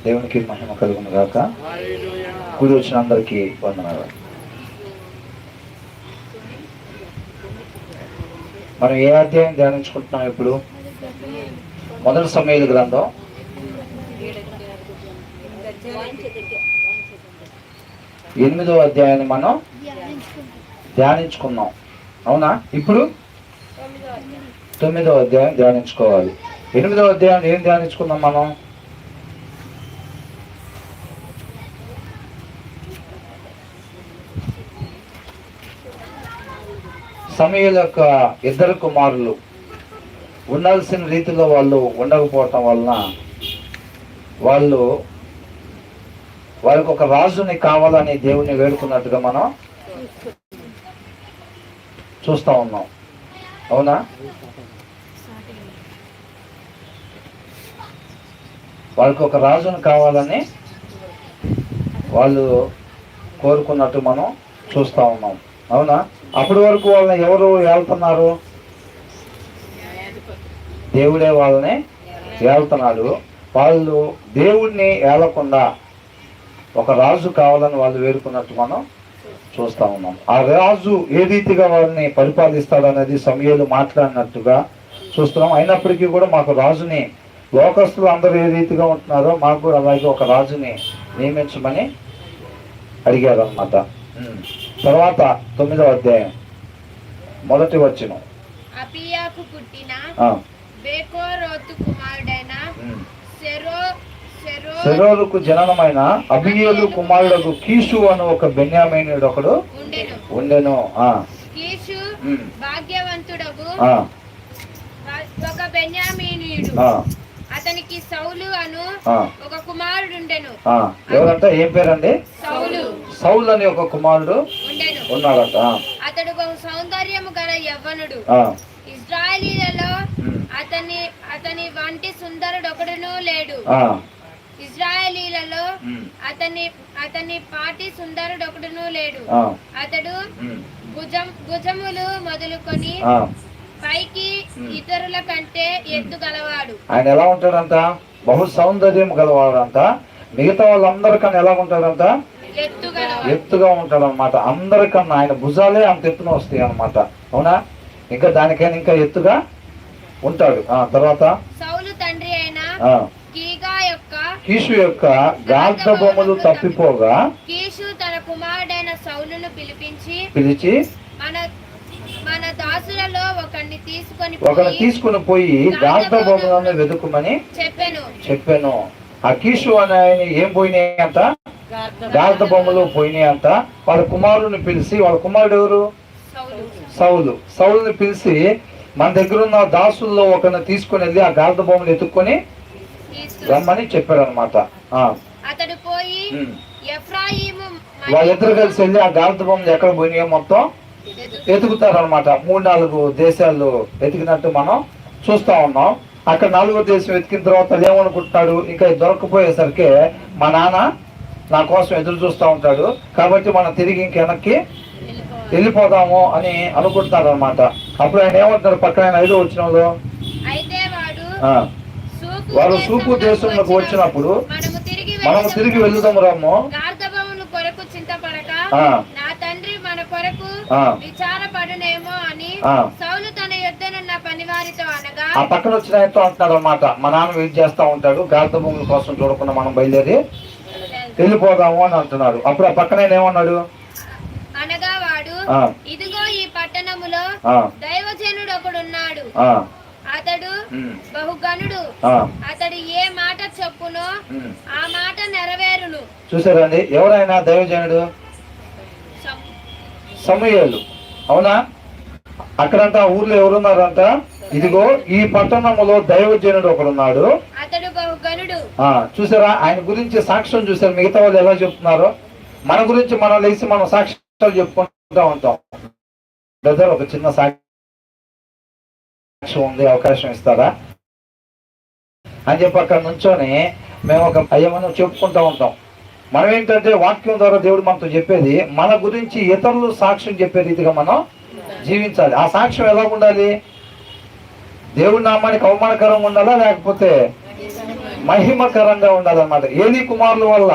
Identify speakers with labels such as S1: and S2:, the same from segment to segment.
S1: దేవునికి మహిమ కలుగును గాక. కూడి వచ్చిన అందరికీ వందనాలు. మనం ఏ అధ్యాయం ధ్యానించుకుంటున్నాం ఇప్పుడు? మొదటి సమూయేలు గ్రంథం 8వ అధ్యాయాన్ని మనం ధ్యానించుకున్నాం. అవునా? ఇప్పుడు 9వ అధ్యాయం ధ్యానించుకోవాలి. 8వ అధ్యాయం ఏం ధ్యానించుకున్నాం మనం? సమూయేలు యొక్క ఇద్దరు కుమారులు ఉండాల్సిన రీతిలో వాళ్ళు ఉండకపోవటం వలన వాళ్ళకి ఒక రాజుని కావాలని దేవుణ్ణి వేడుకున్నట్టుగా మనం చూస్తా ఉన్నాం. అవునా? వాళ్ళకి ఒక రాజుని కావాలని వాళ్ళు కోరుకున్నట్టు మనం చూస్తా ఉన్నాం. అవునా? అప్పటి వరకు వాళ్ళని ఎవరు ఏళ్తున్నారు? దేవుడే వాళ్ళని ఏళ్తున్నాడు. వాళ్ళు దేవుణ్ణి ఏలకుండా ఒక రాజు కావాలని వాళ్ళు వేడుకున్నట్టు మనం చూస్తా ఉన్నాం. ఆ రాజు ఏ రీతిగా వాళ్ళని పరిపాలిస్తాడు అనేది సమూయేలు మాట్లాడినట్టుగా చూస్తున్నాం. అయినప్పటికీ కూడా మాకు రాజుని, లోకస్తులు అందరూ ఏ రీతిగా ఉంటున్నారో మాకు కూడా అలాగే ఒక రాజుని నియమించమని అడిగారు అన్నమాట. తర్వాత 9వ అధ్యాయం మొదటి వచనం.
S2: అబీయాకు పుట్టిన బెకోరోతు కుమారుడైన
S1: సెరోరుకు జననమైన అబీయేలు కుమారుడు కీషు అను ఒక బెన్యామీనుడు ఒకడు ఉండెను.
S2: కీషు భాగ్యవంతుడగు ఒక బెన్యామీనీయుడు. అతనికి సౌలు అను ఒక కుమారుడు ఉండెను.
S1: ఎవరంటే ఏం పేరండి? సౌలు అని ఒక కుమారుడు ఉన్నాడట.
S2: అతడు బహు సౌందర్యము గల యవ్వనుడు. ఇశ్రాయేలీయులలో అతని వంటి సుందరుడు ఒకడును లేడు. ఇశ్రాయేలీయులలో అతని పాటి సుందరుడు ఒకడును లేడు. అతడు భుజములు మొదలుకొని పైకి ఇతరుల కంటే ఎత్తు గలవాడు.
S1: ఆయన ఎలా ఉంటాడంట? బహు సౌందర్యం గలవాడంట. మిగతా వాళ్ళందరికన్నా ఎలా ఉంటాడంట? ఎత్తుగా ఉంటాడు అనమాట. అందరికన్నా ఆయన భుజాలే అంత ఎత్తున వస్తాయి అనమాట. అవునా? ఇంకా దానికైనా ఇంకా ఎత్తుగా ఉంటాడు. తర్వాత
S2: సౌలు తండ్రి అయిన
S1: కీషు యొక్క గార్ద బొమ్మలు తప్పిపోగా
S2: కీషు తన కుమారుడైన సౌలును
S1: పిలిచి
S2: మన దాసులలో ఒకరిని
S1: తీసుకొని పోయి గార్ద బొమ్మలను వెతుకుమని చెప్పాను. ఆ కీషు అని ఆయన ఏం పోయినాయి అంట? గార్ద బొమ్మలు పోయినాయి అంట. వాళ్ళ కుమారుని పిలిచి, వాళ్ళ కుమారుడు ఎవరు? సౌలుని పిలిచి మన దగ్గర ఉన్న దాసుల్లో ఒకరిని తీసుకుని వెళ్ళి ఆ గార్ద బొమ్మలు ఎత్తుక్కొని రమ్మని చెప్పాడు అనమాట.
S2: అతడు పోయి
S1: వాళ్ళిద్దరు కలిసి వెళ్ళి ఆ గార్ద బొమ్మలు ఎక్కడ పోయినాయో మొత్తం ఎతుకుతారనమాట. 3-4 దేశాలు ఎతికినట్టు మనం చూస్తా ఉన్నాం. అక్కడ 4వ దేశం ఎతికిన తర్వాత ఏమనుకుంటున్నాడు? ఇంకా దొరకపోయేసరికి మా నాన్న నా కోసం ఎదురు చూస్తూ ఉంటాడు కాబట్టి మనం తిరిగి వెనక్కి వెళ్ళిపోదాము అని అనుకుంటున్నారు అనమాట. అప్పుడు ఆయన ఏమంటున్నాడు? పక్కన 5వ వచనంలో, వారు సూపు దేశంలోకి వచ్చినప్పుడు మనము తిరిగి వెళ్దాం రమ్ము. ఆ పక్కన వచ్చిన ఆయనతో అంటున్నాడు అనమాట, మా నాన్న వెయిట్ చేస్తా ఉంటాడు, గార్ద భూముల కోసం చూడకుండా మనం బయలుదేరి వెళ్ళిపోదాము అని అంటున్నాడు. అప్పుడు ఆ పక్కన ఏమన్నాడు?
S2: అనగా వాడు, ఇదిగో ఈ పట్టణములో దైవజనుడు ఒకడున్నాడు. అతడు బహుగనుడు. అతడు ఏ మాట చెప్పునో ఆ మాట నెరవేరును.
S1: చూసారండి? ఎవరైనా దైవజనుడు? సమూయేలు. అవునా? అక్కడంతా ఊర్లో ఎవరున్నారంట? ఇదిగో ఈ పట్టణములో దైవజనుడు ఒకడున్నాడు.
S2: అతడు బహుగనుడు.
S1: చూసారా? ఆయన గురించి సాక్ష్యం చూసారు. మిగతా వాళ్ళు ఎలా చెప్తున్నారో మన గురించి మనం లేచి మనం సాక్ష్యాలు చెప్పుకుంటూ ఉంటాం. బ్రదర్, ఒక చిన్న సాక్ష్యం ఉంది, అవకాశం ఇస్తారా అని చెప్పి అక్కడ నుంచొని మేము ఒక అయ్యమని చెప్పుకుంటూ ఉంటాం. మనం ఏంటంటే వాక్యం ద్వారా దేవుడు మనతో చెప్పేది, మన గురించి ఇతరులు సాక్ష్యం చెప్పే రీతిగా మనం జీవించాలి. ఆ సాక్ష్యం ఎలా ఉండాలి? దేవుడి నామానికి అవమానకరంగా ఉండాలా, లేకపోతే మహిమకరంగా ఉండాలన్నమాట. ఏలీ కుమారుల వల్ల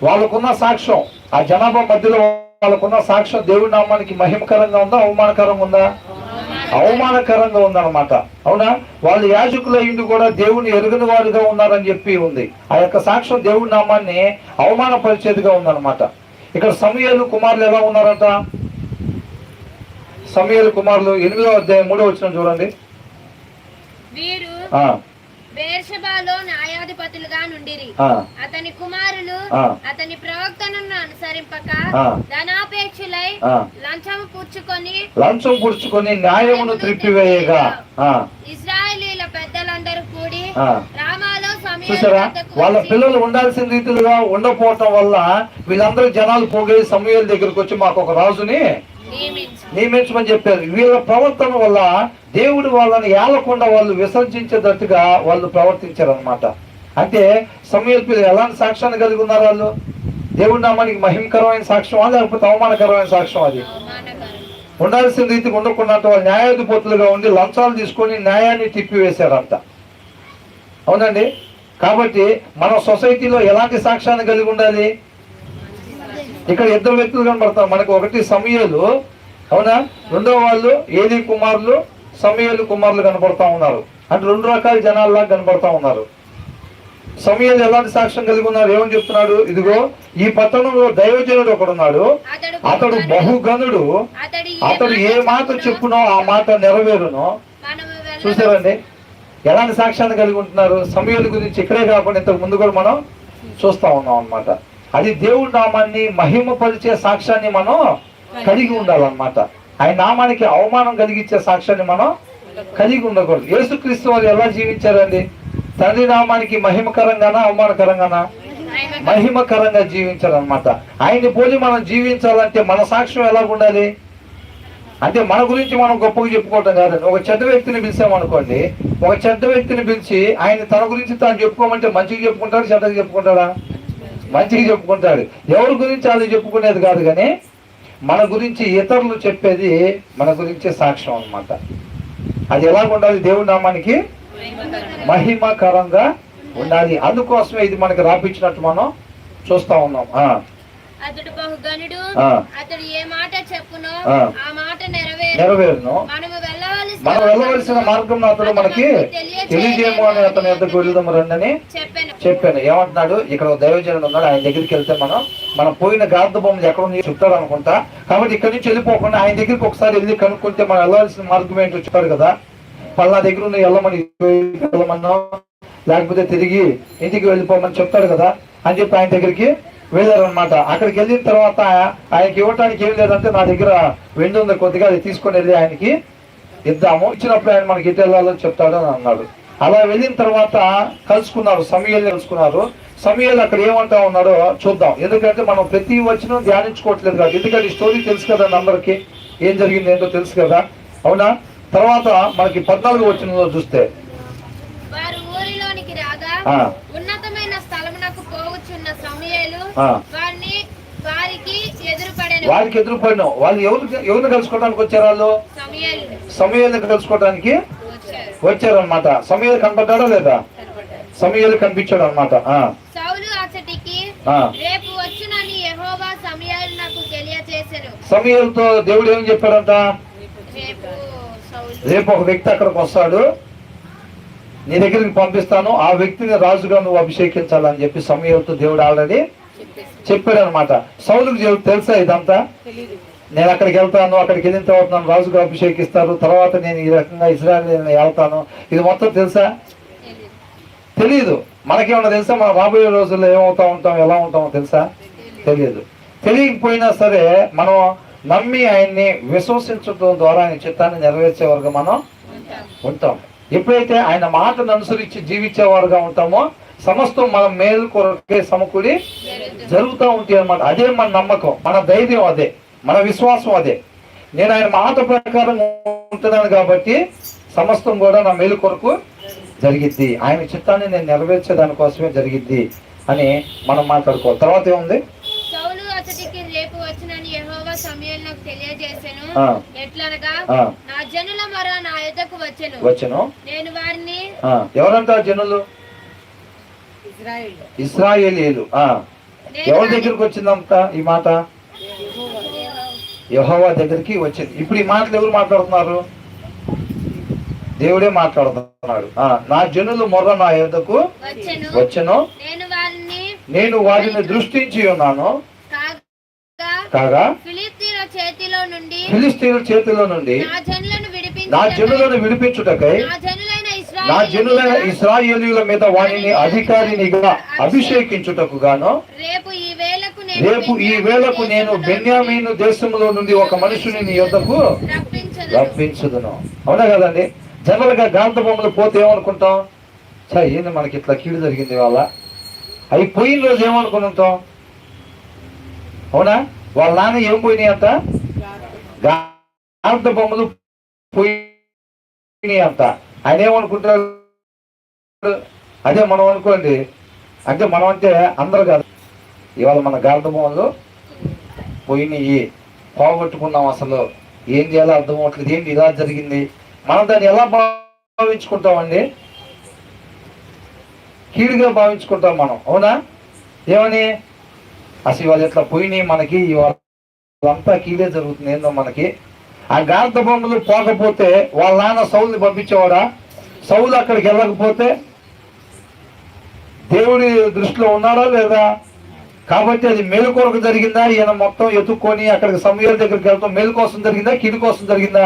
S1: వాళ్ళకున్న సాక్ష్యం, ఆ జనాభా మధ్యలో వాళ్ళకున్న సాక్ష్యం దేవుడి నామానికి మహిమకరంగా ఉందా, అవమానకరంగా ఉందా? అవమానకరంగా ఉందన్నమాట. అవునా? వాళ్ళు యాజకుల ఇంటి కూడా దేవుని ఎరుగని వారుగా ఉన్నారని చెప్పి ఉంది. ఆ యొక్క సాక్ష్యం దేవుడి నామాన్ని అవమానపరిచేదిగా ఉందన్నమాట. ఇక్కడ సమూయేలు కుమారులు ఎలా ఉన్నారంట? సమూయేలు కుమారులు 8వ అధ్యాయం 3వ వచనం చూడండి.
S2: వీరు బెర్షెబాలో న్యాయాధిపతులుగా నుండిరి. అతని కుమారులు అతని ప్రవక్తలను అనుసరింపక ధనాపేక్షులై లంచం పుచ్చుకొని న్యాయమును త్రిప్పివేయగా ఇశ్రాయేలీల పెద్దలందరూ కూడి రామాలో
S1: చూసారా, వాళ్ళ పిల్లలు ఉండాల్సిన రీతిలుగా ఉండకపోవటం వల్ల వీళ్ళందరూ జనాలు పోగే సమూయేలు దగ్గరకు వచ్చి మాకు ఒక రాజుని నియమించమని చెప్పారు. వీళ్ళ ప్రవర్తన వల్ల దేవుడు వాళ్ళని ఏలకుండా వాళ్ళు విసర్జించేటట్టుగా వాళ్ళు ప్రవర్తించారు అనమాట. అంటే సమూయేలు పిల్లలు ఎలాంటి సాక్ష్యాన్ని కలిగి ఉన్నారు? వాళ్ళు దేవుడి నామానికి మహిమకరమైన సాక్ష్యం, లేకపోతే అవమానకరమైన సాక్ష్యం? అది ఉండాల్సిన రీతికి ఉండకుండా వాళ్ళు న్యాయాధిపతులుగా ఉండి లంచాలు తీసుకొని న్యాయాన్ని తిప్పివేశారంట. అవునండి. కాబట్టి మన సొసైటీలో ఎలాంటి సాక్ష్యాన్ని కలిగి ఉండాలి? ఇక్కడ 2 వ్యక్తులు కనబడతారు మనకు. ఒకటి సమూయేలు, అవునా? రెండో వాళ్ళు ఏలీ కుమారులు, సమూయేలు కుమారులు కనబడతా ఉన్నారు. అంటే 2 రకాల జనాల్లా కనబడతా ఉన్నారు. సమూయేలు ఎలాంటి సాక్ష్యం కలిగి ఉన్నారు? ఏమని చెప్తున్నాడు? ఇదిగో ఈ పట్టణంలో దైవజనుడు ఒకడున్నాడు, అతడు బహుగనుడు, అతడు ఏ మాట చెప్పునో ఆ మాట నెరవేరును. చూసారండి ఎలాంటి సాక్ష్యాన్ని కలిగి ఉంటున్నారు? సమూయేలు గురించి ఇక్కడే కాకుండా ఇంతకు ముందు కూడా మనం చూస్తా ఉన్నాం అన్నమాట. అది దేవుడి నామాన్ని మహిమపరిచే సాక్ష్యాన్ని మనం కలిగి ఉండాలన్నమాట. ఆయన నామానికి అవమానం కలిగించే సాక్ష్యాన్ని మనం కలిగి ఉండకూడదు. యేసుక్రీస్తు వారు ఎలా జీవించారండి? తండ్రి నామానికి మహిమకరంగానా, అవమానకరంగానా? మహిమకరంగా జీవించారనమాట. ఆయన్ని పోలి మనం జీవించాలంటే మన సాక్ష్యం ఎలా ఉండాలి అంటే మన గురించి మనం గొప్పగా చెప్పుకోవటం కాదండి. ఒక చెడ్డ వ్యక్తిని పిలిచామనుకోండి, ఒక చెడ్డ వ్యక్తిని పిలిచి ఆయన తన గురించి తాను చెప్పుకోమంటే మంచిగా చెప్పుకుంటాడు, చెడ్డగా చెప్పుకుంటాడా? మంచిగా చెప్పుకుంటాడు. ఎవరి గురించి అది చెప్పుకునేది కాదు, కానీ మన గురించి ఇతరులు చెప్పేది మన గురించి సాక్ష్యం అన్నమాట. అది ఎలా ఉండాలి? దేవుడి నామానికి మహిమకరంగా ఉండాలి. అందుకోసమే ఇది మనకి రాపించినట్టు మనం చూస్తా ఉన్నాం.
S2: అతడు బహుగనుడు, అతడు ఏ మాట చెప్పునో ఆ మాట
S1: నెరవేరును. మనం వెళ్ళవలసిన మార్గం అతడు మనకి తెలియజేయము అని అతని యొద్దకు వెళ్దాము రండి అని చెప్పాను. ఏమంటున్నాడు? ఇక్కడ దైవజనుడు ఉన్నాడు, ఆయన దగ్గరికి వెళ్తే మనం పోయిన గార్ధ బొమ్మలు ఎక్కడ ఉంది చెప్తారు అనుకుంటా. కాబట్టి ఇక్కడ నుంచి వెళ్ళిపోకుండా ఆయన దగ్గరికి ఒకసారి వెళ్ళి కనుక్కుంటే మనం వెళ్ళవలసిన మార్గం ఏంటో చెప్తారు కదా. పల్లా దగ్గర ఉన్న వెళ్ళమన్నా లేకపోతే తిరిగి ఇంటికి వెళ్ళిపోమని చెప్తాడు కదా అని చెప్పి ఆయన దగ్గరికి వెళ్ళారనమాట. అక్కడికి వెళ్ళిన తర్వాత ఆయనకి ఇవ్వటానికి ఏం లేదంటే నా దగ్గర వెండి ఉంది కొద్దిగా, అది తీసుకొని వెళ్ళి ఆయనకి ఇద్దాము, ఇచ్చినప్పుడు ఆయన మనకి ఎటు వెళ్ళాలో చెప్తాడు అని అన్నాడు. అలా వెళ్ళిన తర్వాత కలుసుకున్నారు, సమూయేలుని కలుసుకున్నారు. సమూయేలు అక్కడ ఏమంటా ఉన్నాడో చూద్దాం. ఎందుకంటే మనం ప్రతి వచనం ధ్యానించుకోవట్లేదు కాదు, ఎందుకంటే ఈ స్టోరీ తెలుసు కదా, అందరికి ఏం జరిగింది ఏంటో తెలుసు కదా, అవునా? తర్వాత మనకి 14వ వచనంలో చూస్తే
S2: ఉన్నతమైన స్థలమునకు పోవచ్చున్న సమూయేలు
S1: వారికి ఎదురుపడిన వాళ్ళు ఎవరిని కలుసుకోవడానికి వచ్చారు? వాళ్ళు సమూయేలుని కలుసుకోవడానికి వచ్చారనమాట. సమూయేలు కనపడ్డాడా లేదా? సమూయేలు కనిపించాడు అనమాట. సమూయేలుతో దేవుడు ఏం చెప్పాడంట? రేపు ఒక వ్యక్తి అక్కడికి వస్తాడు, నీ దగ్గరికి పంపిస్తాను, ఆ వ్యక్తిని రాజుగా నువ్వు అభిషేకించాలని చెప్పి సమూయేలుతో దేవుడు ఆల్రెడీ చెప్పాడు అనమాట. సౌలుకు తెలుసా ఇదంతా? నేను అక్కడికి వెళ్తాను, అక్కడికి వెళ్ళిన తర్వాత నన్ను రాజుగా అభిషేకిస్తారు, తర్వాత నేను ఈ రకంగా ఇజ్రాయేల్ వెళ్తాను, ఇది మొత్తం తెలుసా? తెలియదు. మనకేమన్నా తెలుసా? మనం రాబోయే రోజుల్లో ఏమవుతా ఉంటాం, ఎలా ఉంటామో తెలుసా? తెలియదు. తెలియకపోయినా సరే మనం నమ్మి ఆయన్ని విశ్వసించడం ద్వారా ఆయన చిత్తాన్ని నెరవేర్చేవారుగా మనం ఉంటాం. ఎప్పుడైతే ఆయన మాటను అనుసరించి జీవించేవారుగా ఉంటామో సమస్తం మన మేలు కొరకే సమకూడి జరుగుతూ ఉంటాయి అన్నమాట. అదే మన నమ్మకం, మన ధైర్యం అదే, మన విశ్వాసం అదే. నేను ఆయన మాట ప్రకారం ఉంటున్నాను కాబట్టి సమస్తం కూడా నా మేలు కొరకు జరిగిద్ది, ఆయన చిత్తాన్ని నేను నెరవేర్చే దానికోసమే జరిగిద్ది అని మనం మాట్లాడుకోవాలి. తర్వాత ఏముంది? వచ్చను. నేను వారిని ఎవరంట? జనులు ఇశ్రాయేలీయులు. ఎవరి దగ్గరికి వచ్చిందంట ఈ మాట? యెహోవా దగ్గరికి వచ్చింది. ఇప్పుడు ఈ మాటలు ఎవరు మాట్లాడుతున్నారు? దేవుడే మాట్లాడుతున్నాడు. నా జనులు మొర్ర నా యొద్దకు వచ్చెను, నేను వారిని దృష్టించి ఉన్నాను, కాగా ఫిలిష్తీయుల చేతిలో నుండి నా జనులను విడిపించుటకై నా జనులైన ఇశ్రాయేలీయుల మీద వారిని అధికారినిగా అభిషేకించుటకు గాను రేపు ఈ వేళకు నేను బెన్యామీను దేశంలో నుండి ఒక మనుషుని నీ యొద్దకు రప్పించుదును. అవునా కదండి? జనరల్ గా గాంధ బొమ్మలు పోతే ఏమనుకుంటాం? సరే ఏంది మనకి ఇట్లా కీడు జరిగింది వాళ్ళ, అవి పోయిన రోజు ఏమనుకుని ఉంటాం? అవునా? వాళ్ళ నాన్న ఏం పోయినాయి అంట? గాంధ బొమ్మలు పోయినాయి అంట. ఆయన ఏమనుకుంటారు? అదే మనం అనుకోండి. అంటే మనం అంటే అందరు కాదు, ఇవాళ మన గాంధ బొమ్మలు పోయినాయి, పోగొట్టుకున్నాం, అసలు ఏం చేయాలో అర్థం అవ్వట్లేదు, ఏంటి ఇలా జరిగింది, మనం దాన్ని ఎలా భావించుకుంటామండి? కీడుగా భావించుకుంటాం మనం. అవునా? ఏమని? అసలు ఇవాళ ఇట్లా పోయినాయి, మనకి ఇవాళంతా కీడే జరుగుతుంది ఏందో మనకి. ఆ గాంధ బొమ్మలు పోకపోతే వాళ్ళ నాన్న సౌలుని పంపించేవాడా? సౌలు అక్కడికి వెళ్ళకపోతే దేవుడి దృష్టిలో ఉన్నాడా లేదా? కాబట్టి అది మేలు కొరకు జరిగిందా? ఈయన మొత్తం ఎత్తుక్కొని అక్కడికి సమూయేలు దగ్గరికి వెళ్తాం మేలు కోసం జరిగిందా, కీడు కోసం జరిగిందా?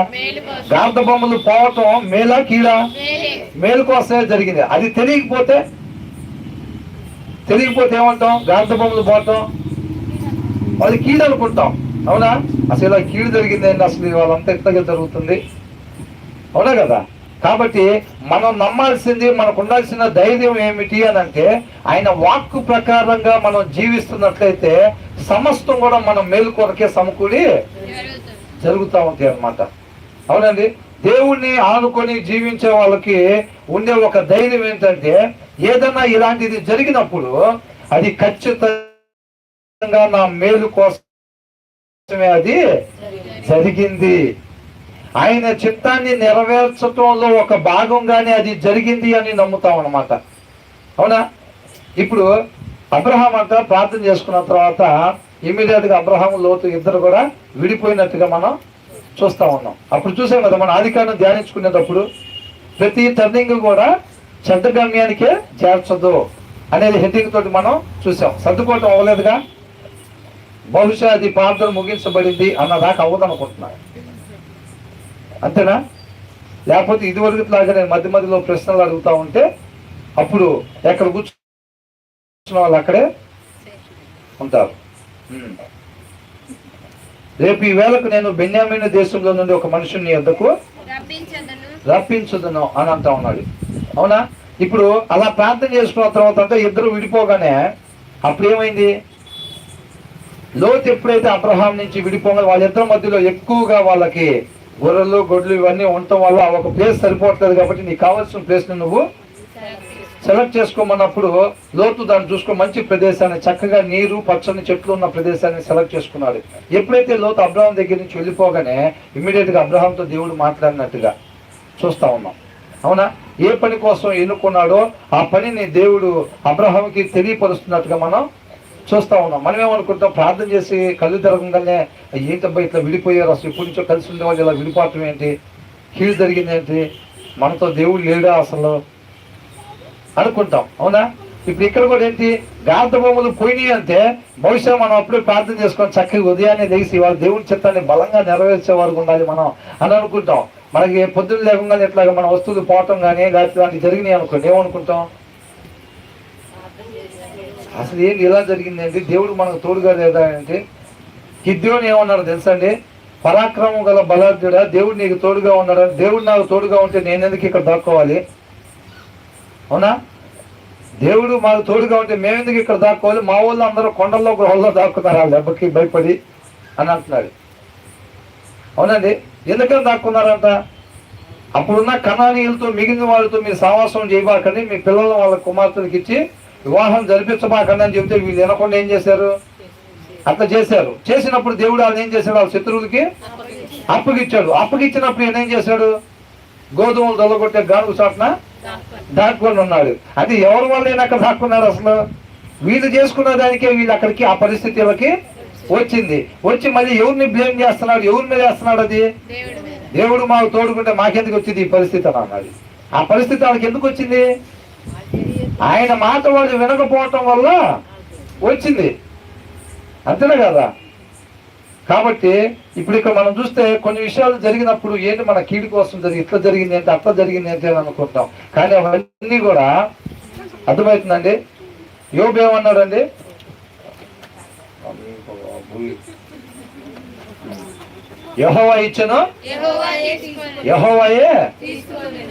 S1: గాంధ బొమ్మలు పోవటం మేలా కీడా? మేలు కోసమే జరిగింది. అది తెలియకపోతే ఏమంటాం? గాంధ బొమ్మలు పోవటం అది కీడు అనుకుంటాం. అవునా? అసలు ఇలా కీడు జరిగిందండి, అసలు వాళ్ళంతా ఎట్లాగా జరుగుతుంది. అవునా కదా? కాబట్టి మనం నమ్మాల్సింది, మనకు ఉండాల్సిన ధైర్యం ఏమిటి అని అంటే, ఆయన వాక్కు ప్రకారంగా మనం జీవిస్తున్నట్లయితే సమస్తం కూడా మనం మేలు కొరకే సమకూడి జరుగుతూ ఉంటాయి అన్నమాట. అవునండి? దేవుణ్ణి ఆనుకొని జీవించే వాళ్ళకి ఉండే ఒక ధైర్యం ఏంటంటే, ఏదైనా ఇలాంటిది జరిగినప్పుడు అది ఖచ్చితంగా నా మేలు కోసమే అది జరిగింది, ఆయన చిత్తాన్ని నెరవేర్చడంలో ఒక భాగంగానే అది జరిగింది అని నమ్ముతాం అన్నమాట. అవునా? ఇప్పుడు అబ్రహాం అంట ప్రార్థన చేసుకున్న తర్వాత ఇమ్మీడియట్ గా అబ్రహాం లోతు ఇద్దరు కూడా విడిపోయినట్టుగా మనం చూస్తా ఉన్నాం. అప్పుడు చూసాం కదా, మన ఆదికాండం ధ్యానించుకునేటప్పుడు ప్రతి టర్నింగ్ కూడా చెడ్డ గమ్యానికే చేర్చదు అనేది హెడ్డింగ్ తోటి మనం చూసాం. సర్దుకోవటం అవ్వలేదుగా, బహుశా అది ప్రార్థన ముగించబడింది అన్నదాకా అవ్వదనుకుంటున్నాను. అంతేనా? లేకపోతే ఇదివరకు లాగా నేను మధ్య మధ్యలో ప్రశ్నలు అడుగుతా ఉంటే అప్పుడు ఎక్కడ కూర్చున్న వాళ్ళు అక్కడే ఉంటారు. రేపు ఈ వేళకు నేను బెన్యామీను దేశంలో నుండి ఒక మనుషుని యొద్దకు రప్పించుదును అని అంటా ఉన్నాడు. అవునా? ఇప్పుడు అలా ప్రార్థన చేసుకున్న తర్వాత అంటే ఇద్దరు విడిపోగానే అప్పుడు ఏమైంది? లోతు ఎప్పుడైతే అబ్రహాం నుంచి విడిపోగా వాళ్ళిద్దరి మధ్యలో ఎక్కువగా వాళ్ళకి గొర్రెలు గొడ్లు ఇవన్నీ ఉండటం వల్ల ఒక ప్లేస్ సరిపోవట్లేదు, కాబట్టి నీకు కావాల్సిన ప్లేస్ ని నువ్వు సెలెక్ట్ చేసుకోమన్నప్పుడు లోతు దాన్ని చూసుకో మంచి ప్రదేశాన్ని, చక్కగా నీరు పచ్చని చెట్లు ఉన్న ప్రదేశాన్ని సెలెక్ట్ చేసుకున్నాడు. ఎప్పుడైతే లోతు అబ్రహాం దగ్గర నుంచి వెళ్ళిపోగానే ఇమ్మీడియట్ గా అబ్రహాంతో దేవుడు మాట్లాడినట్టుగా చూస్తా ఉన్నాం. అవునా? ఏ పని కోసం ఎన్నుకున్నాడో ఆ పనిని దేవుడు అబ్రహాంకి తెలియపరుస్తున్నట్టుగా మనం చూస్తా ఉన్నాం. మనం ఏమనుకుంటాం? ప్రార్థన చేసి కళ్ళు తిరగంగానే ఏంటబ్బా ఇట్లా విడిపోయారు, అసలు ఇప్పటి నుంచో కలిసి ఉండే వాళ్ళు ఇలా విడిపోవటం ఏంటి, కీడు జరిగింది ఏంటి, మనతో దేవుడు లేడా అసలు అనుకుంటాం. అవునా? ఇప్పుడు ఇక్కడ కూడా ఏంటి? గాంధ బొమ్మలు పోయినాయి అంటే బహుశా మనం అప్పుడే ప్రార్థన చేసుకొని చక్కగా ఉదయాన్నే లేచి వాళ్ళ దేవుడి చిత్తాన్ని బలంగా నెరవేర్చే వరకు ఉండాలి మనం అని అనుకుంటాం. మనకి పొద్దున్న లేకుండా ఇట్లాగా మన వస్తువులు పోవటం కానీ లేకపోతే లాంటివి జరిగినాయి అనుకోండి, ఏమనుకుంటాం? అసలు ఏంటి ఇలా జరిగిందండి, దేవుడు మనకు తోడుగా లేదా అంటే. గిద్యోను ఏమన్నాడు తెలుసండి? పరాక్రమం గల బలాఢ్యుడా, దేవుడు నీకు తోడుగా ఉన్నాడు, దేవుడు నాకు తోడుగా ఉంటే నేను ఎందుకు ఇక్కడ దాక్కోవాలి? అవునా? దేవుడు మాకు తోడుగా ఉంటే మేము ఎందుకు ఇక్కడ దాక్కోవాలి? మా వాళ్ళు అందరూ కొండల్లో గృహల్లో దాక్కున్నారు ఆ దెబ్బకి భయపడి అని అంటున్నాడు. అవునండి? ఎందుకని దాక్కున్నారంట? అప్పుడున్న కనానీయులతో మిగిలిన వాళ్ళతో మీరు సావాసం చేయబాకండి, మీ పిల్లలు వాళ్ళ కుమార్తెలకు ఇచ్చి వివాహం జరిపించబాకండి అని చెప్తే వీళ్ళు వినకుండా ఏం చేశారు? అట్లా చేశారు. చేసినప్పుడు దేవుడు వాళ్ళని ఏం చేశాడు? వాళ్ళ శత్రువులకి అప్పగిచ్చాడు. అప్పగిచ్చినప్పుడు ఈయన ఏం చేశాడు? గోధుమలు దొల్లగొట్టే గానుగు చాటున దాక్కుని ఉన్నాడు. అది ఎవరి వల్ల ఈయన అక్కడ దాక్కున్నాడు? అసలు వీళ్ళు చేసుకున్న దానికే వీళ్ళు అక్కడికి ఆ పరిస్థితిలోకి వచ్చింది. వచ్చి మళ్ళీ ఎవరిని బ్లేమ్ చేస్తున్నాడు? ఎవరి మీద వేస్తున్నాడు? అది దేవుడు మాకు తోడుకుంటే మాకెందుకు వచ్చింది ఈ పరిస్థితి అని అన్నాడు. ఆ పరిస్థితి వాళ్ళకి ఎందుకు వచ్చింది? ఆయన మాట వాళ్ళు వినకపోవటం వల్ల వచ్చింది, అంతేనా కదా? కాబట్టి ఇప్పుడు ఇక్కడ మనం చూస్తే కొన్ని విషయాలు జరిగినప్పుడు ఏంటి మన కీడు కోసం జరిగింది, ఇట్లా జరిగింది ఏంటి, అట్లా జరిగింది ఏంటి అని అనుకుంటాం. కానీ అవన్నీ కూడా అర్థమవుతుందండి. యోబు ఏమన్నాడండి? యెహోవా ఇచ్చెను, యెహోవాయే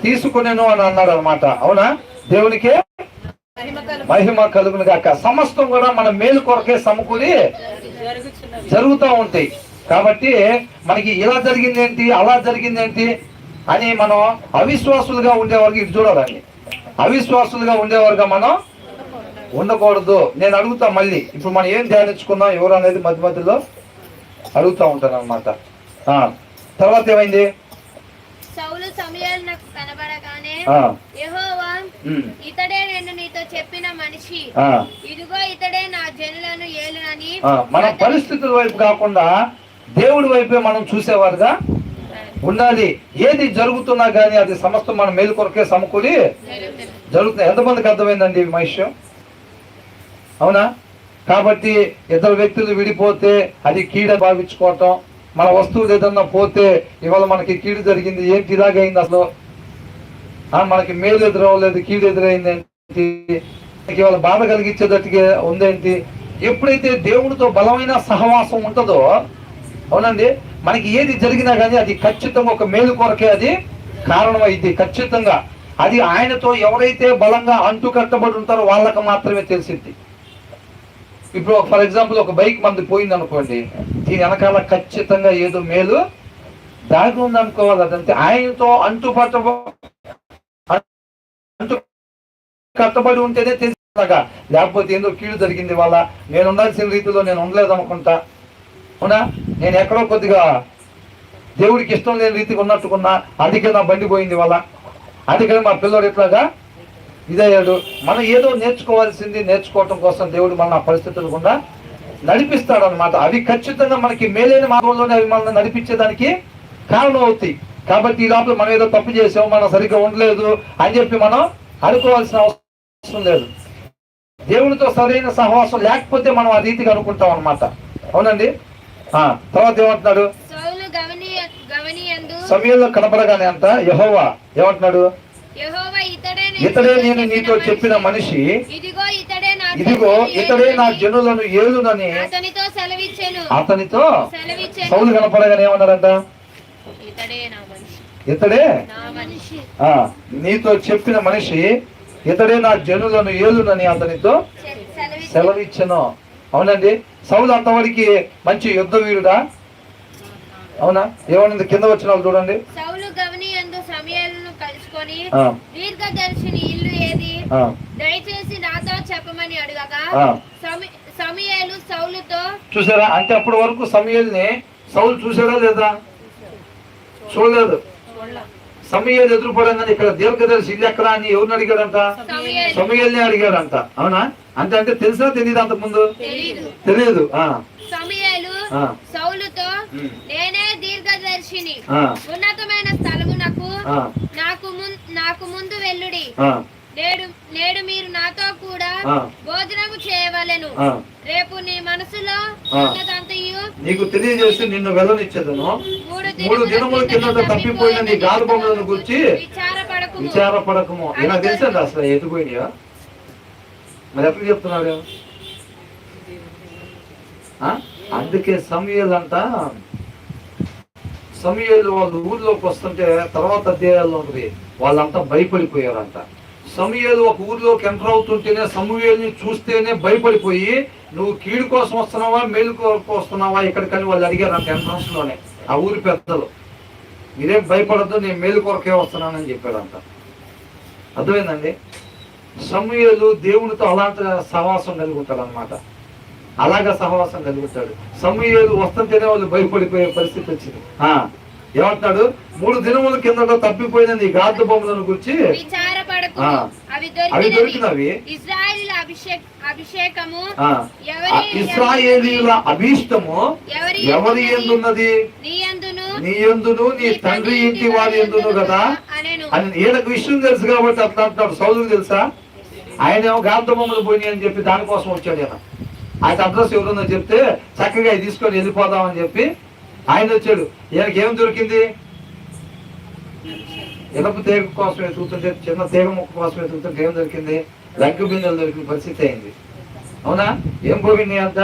S1: తీసుకునేను అని అన్నాడు అనమాట. అవునా? దేవునికే మహిమ కలుగును గాక. సమస్తం కూడా మన మేలు కొరకే సమకూరి జరుగుతూ ఉంటాయి. కాబట్టి మనకి ఇలా జరిగింది ఏంటి, అలా జరిగింది ఏంటి అని మనం అవిశ్వాసులుగా ఉండేవారికి ఇటు చూడాలండి. అవిశ్వాసులుగా ఉండేవారుగా మనం ఉండకూడదు. నేను అడుగుతా మళ్ళీ, ఇప్పుడు మనం ఏం ధ్యానించుకున్నాం ఎవరు అనేది మధ్య మధ్యలో అడుగుతూ ఉంటాను అనమాట. తర్వాత ఏమైంది?
S2: సౌలు సమూయేలునకు కనబడగానే యెహోవా, ఇతడే నేను నీతో చెప్పిన మనిషి, ఇదిగో ఇతడే నా జనులను ఏలునని.
S1: మన పరిస్థితుల వైపు కాకుండా దేవుడి వైపే మనం చూసేవారుగా ఉండాలి. ఏది జరుగుతున్నా గానీ అది సమస్తం మన మేలు కొరకే సమకూరి జరుగుతుంది. ఎంతమందికి అర్థమైందండి ఈ విషయం? అవునా? కాబట్టి ఇద్దరు వ్యక్తులు విడిపోతే అది కీడ భావించుకోవటం, మన వస్తువులు ఏదన్నా పోతే ఇవాళ మనకి కీడు జరిగింది, ఏంటి ఇలాగైంది, అసలు మనకి మేలు ఎదురవ్వలేదు, కీడు ఎదురైంది ఏంటి, ఇవాళ బాధ కలిగించేటట్టుగా ఉందేంటి. ఎప్పుడైతే దేవుడితో బలమైన సహవాసం ఉంటుందో, అవునండి, మనకి ఏది జరిగినా కానీ అది ఖచ్చితంగా ఒక మేలు కొరకే అది కారణం అయింది. ఖచ్చితంగా అది ఆయనతో ఎవరైతే బలంగా అంటు కట్టబడి ఉంటారో వాళ్ళకి మాత్రమే తెలిసింది. ఇప్పుడు ఫర్ ఎగ్జాంపుల్ ఒక బైక్ మంది పోయింది అనుకోండి, దీని వెనకాల ఖచ్చితంగా ఏదో మేలు దాగి ఉంది అనుకోవాలి. అదంతే. ఆయనతో అంటు కట్టబడి ఉంటేనే తెలిసిగా, లేకపోతే ఏదో కీడు జరిగింది వాళ్ళ, నేను ఉండాల్సిన రీతిలో నేను ఉండలేదు అనుకుంటా. అవునా? నేను ఎక్కడో కొద్దిగా దేవుడికి ఇష్టం లేని రీతికి ఉన్నట్టుకున్నా, అందుకే నా బండి పోయింది వాళ్ళ, అందుకని మా పిల్లడు ఇట్లాగా ఇదయ్యాడు. మనం ఏదో నేర్చుకోవాల్సింది నేర్చుకోవటం కోసం దేవుడు మన పరిస్థితులు కూడా నడిపిస్తాడు అనమాట. అవి ఖచ్చితంగా మనకి మేలైన మార్గంలోనే అవి మనల్ని నడిపించేదానికి కారణం అవుతాయి. కాబట్టి ఈ లోపల మనం ఏదో తప్పు చేసాం, మనం సరిగ్గా ఉండలేదు అని చెప్పి మనం అనుకోవాల్సిన అవసరం లేదు. దేవునితో సరైన సహవాసం లేకపోతే మనం ఆ రీతిగా అనుకుంటాం అనమాట. అవునండి. తర్వాత ఏమంటున్నాడు? సమయంలో కనపడగానే అంట యెహోవా ఏమంటున్నాడు? ఇతడే నేను నీతో చెప్పిన మనిషి, ఇదిగో ఇతడే నా జనులను ఏలునని అతనితో సౌలు కనపడగానే ఏమన్నాడంట? ఇతడే నీతో చెప్పిన మనిషి, ఇతడే నా జనులను ఏలునని అతనితో సెలవిచ్చెను. అవునండి. సౌలు అంతవరకు మంచి యుద్ధ వీరుడా? అవునా? ఏమన్నా కింద వచ్చిన వాళ్ళు చూడండి.
S2: సౌలు గవనియందు సమూయేలును కలుసుకొని, దీర్ఘదర్శిని ఇల్లు ఏది, దయచేసి నాతో చెప్పమని అడగగా, సమూయేలు సౌలుతో.
S1: చూసారా? అంటే అప్పటి వరకు సమూయేలుని సౌలు చూసాడా లేదా? చూడలేదు. సమూయేలు ఎదురుపడంగానే ఇక్కడ దీర్ఘదర్శి ఇల్లు ఎక్కడ అని ఎవరిని అడిగాడంట? సమూయేలుని అడిగాడంట. అవునా? అంటే తెలుసా తెలియదు? అంతకుముందు తెలియదు.
S2: సమూయేలు సౌలుతో, నేనే దీర్ఘదర్శిని, ఉన్నతమైన స్థలమునకు నాకు ముందు వెళ్ళుడి, నేడు మీరు నాతో కూడా భోజనము చేయవలెను, రేపు నీ మనసులో ఉన్నదంతయు
S1: నీకు తెలియజేసి నిన్ను వెళ్ళనిచ్చేదను, 3 దినముల కిందట తప్పిపోయిన నీ గార్భములను గురించి విచారపడకము. ఇలా తెలుసండి అసలు ఎటుపోయినాయా? మరి ఎప్పుడు చెప్తున్నాడు? అందుకే సమూయేలు అంట, సమూయేలు వాళ్ళు ఊర్లోకి వస్తుంటే తర్వాత అధ్యాయాల్లో ఉంటుంది, వాళ్ళంతా భయపడిపోయారంట. సమూయేలు ఒక ఊర్లోకి ఎంటర్ అవుతుంటేనే సమూయేలుని చూస్తేనే భయపడిపోయి, నువ్వు కీడు కోసం వస్తున్నావా మేలు కోసం వస్తున్నావా ఇక్కడికని వాళ్ళు అడిగారంట ఎంట్రన్స్ లోనే. ఆ ఊరి పెద్దలు, మీరేం భయపడద్దు, నేను మేలు కొరకే వస్తున్నానని చెప్పాడంట. అర్థమైందండి? సమూయేలు దేవునితో అలాంటి సహవాసం కలిగి ఉంటాడు అనమాట. అలాగా సహవాసం కలుగుతాడు. సమూయేలు వస్తుంటేనే వాళ్ళు భయపడిపోయే పరిస్థితి వచ్చింది. ఏమంటున్నాడు? 3 దినముల కిందట తప్పిపోయిన నీ గార్ధ బొమ్మలను గురించి
S2: వెతుకు.
S1: ఆ.
S2: అవి
S1: అవి
S2: దొరికినవి.
S1: దొరికినవి.
S2: ఇశ్రాయేలీయుల అభిషేకము
S1: ఆ. ఇశ్రాయేలీయుల అభీష్టము ఎవరి ఎందున్నది?
S2: నీ యందును
S1: నీ యందును నీ తండ్రి ఇంటి వారి ఎందును కదా
S2: అనెను.
S1: అని ఈయనకు విషయం తెలుసు కాబట్టి అట్లా అంటున్నాడు. సౌలుకు తెలుసా? ఆయన ఏమో గాంధబొమ్మలు పోయినాయి అని చెప్పి దానికోసం వచ్చాడు. ఆయన అడ్రస్ ఎవరన్నా చెప్తే చక్కగా ఇది తీసుకొని వెళ్ళిపోదామని చెప్పి ఆయన వచ్చాడు. ఈయనకి ఏం దొరికింది? ఇనప తీగ కోసం వెతుకుతుంటే, చిన్న తీగ ముక్క కోసం వెతుకుతుంటే ఏం దొరికింది? లగ్గు బిందెలు దొరికిన పరిస్థితి అయింది. అవునా? ఏం పోయినాయి అంత?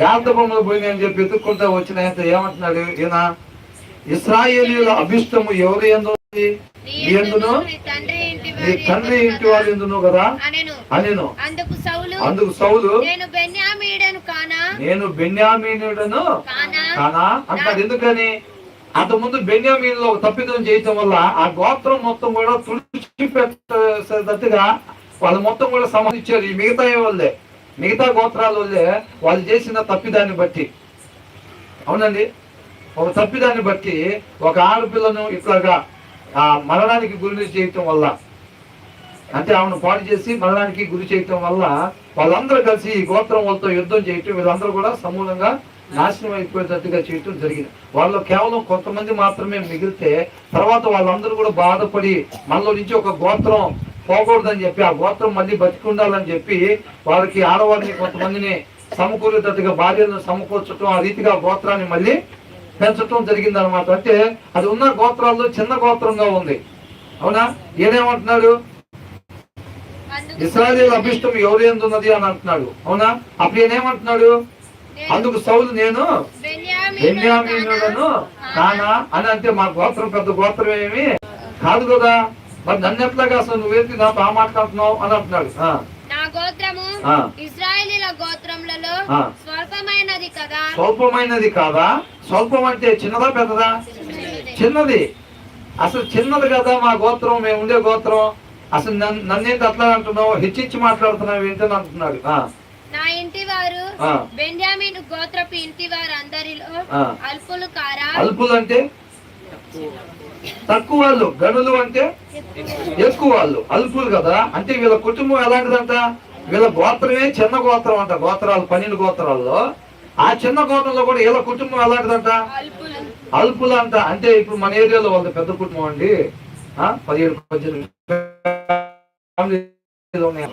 S1: గాంధ బొమ్మలు పోయినాయి అని చెప్పి వెతుక్కుంటా వచ్చినాయంత. ఏమంటున్నాడు ఈయన? ఇశ్రాయేలీయుల అభిష్టము ఎవరి యందు ఉంది? నీ యందును నీ తండ్రి ఇంటి వారి ఎందును కదా అనెను. అందుకు సౌలు
S2: నేను
S1: బెన్యామీనుడను కానా అంటాడు. ఎందుకని? అంతకుముందు బెన్యామీనులో ఒక తప్పిదం చేయటం వల్ల ఆ గోత్రం మొత్తం కూడా తుడిచిపెట్టేటట్టుగా వాళ్ళు మొత్తం కూడా సమర్థించారు. ఈ మిగతా వాళ్ళే, మిగతా గోత్రాల వాళ్ళే వాళ్ళు చేసిన తప్పిదాన్ని బట్టి. అవునండి, ఒక తప్పిదాన్ని బట్టి ఒక ఆడపిల్లను ఇట్లాగా మరణానికి గురి చేయటం వల్ల, అంటే ఆమెను పాడు చేసి మరణానికి గురి చేయటం వల్ల వాళ్ళందరూ కలిసి ఈ గోత్రం వాళ్ళతో యుద్ధం చేయటం, వీళ్ళందరూ కూడా సమూలంగా నాశనం అయిపోయేటట్టుగా చేయటం జరిగింది. వాళ్ళు కేవలం కొంతమంది మాత్రమే మిగిలితే తర్వాత వాళ్ళందరూ కూడా బాధపడి మనలో నుంచి ఒక గోత్రం పోకూడదని చెప్పి ఆ గోత్రం మళ్ళీ బతికుండాలని చెప్పి వారికి ఆడవారిని కొంతమందిని సమకూరేటట్టుగా భార్యలను సమకూర్చడం, ఆ రీతిగా గోత్రాన్ని మళ్ళీ పెంచడం జరిగింది అనమాట. అంటే అది ఉన్న గోత్రాల్లో చిన్న గోత్రంగా ఉంది. అవునా? ఏనేమంటున్నాడు? ఇశ్రాయేలీయుల అభిష్టం ఎవరి యందు ఉన్నది అని అంటున్నాడు. అవునా? అప్పుడు ఏమంటున్నాడు? అందుకు సౌలు నేను బెన్యామీనుడను కానా అని. అంటే మా గోత్రం పెద్ద గోత్రం ఏమి కాదు కదా, మరి నన్ను ఎట్లాగా అసలు నువ్వేంటి నాతో ఆ మాట్లాడుతున్నావు అని అంటున్నాడు. స్వల్పమైనది కాదా? స్వల్పం అంటే చిన్నదా పెద్దదా? చిన్నది. అసలు చిన్నది కదా మా గోత్రం, మేము ఉండే గోత్రం. అసలు నన్నేంటి అట్లా అంటున్నావు, హెచ్చించి మాట్లాడుతున్నావు ఏంటని అంటున్నాడు.
S2: నా ఇంటి వారు బెన్యామీను గోత్రపు ఇంటి వారు అందరిలో అల్పులు కారా?
S1: అల్పులు అంటే తక్కువ వాళ్ళు, గనులు అంటే ఎక్కువ వాళ్ళు, అల్పులు కదా. అంటే వీళ్ళ కుటుంబం ఎలాంటిదంట? వీళ్ళ గోత్రమే చిన్న గోత్రం అంట. గోత్రాలు 12 గోత్రాల్లో ఆ చిన్న గోత్రంలో కూడా వీళ్ళ కుటుంబం ఎలాంటిదంట? అల్పులు అంట. అంటే ఇప్పుడు మన ఏరియాలో వాళ్ళ పెద్ద కుటుంబం అండి, 17-18 ఫ్యామిలీలు ఉన్నాయి.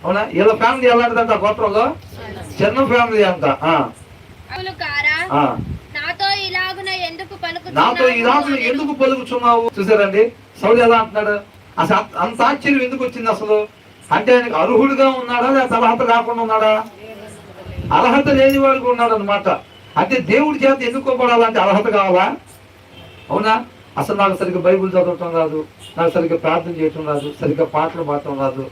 S1: అవునా? వీళ్ళ ఫ్యామిలీ ఎలాంటిదంట? గోత్రంలో చిన్న ఫ్యామిలీ అంట. నాతో ఇలాగున ఎందుకు పలుకుచున్నావు? చూసారండి సౌలు ఎలా అంటున్నాడు? అసలు అంత ఆశ్చర్యం ఎందుకు వచ్చింది అసలు? అంటే ఆయనకు అర్హుడుగా ఉన్నాడా లేదా అర్హత కాకుండా ఉన్నాడా? అర్హత లేని వాడికి ఉన్నాడు అనమాట. అంటే దేవుడి చేత ఎన్నుకోబడాలంటే అర్హత కావాలా? అవునా? అసలు నాకు సరిగ్గా బైబుల్ చదవటం రాదు, నాకు సరిగ్గా ప్రార్థన చేయటం రాదు, సరిగ్గా పాటలు పాడటం రాదు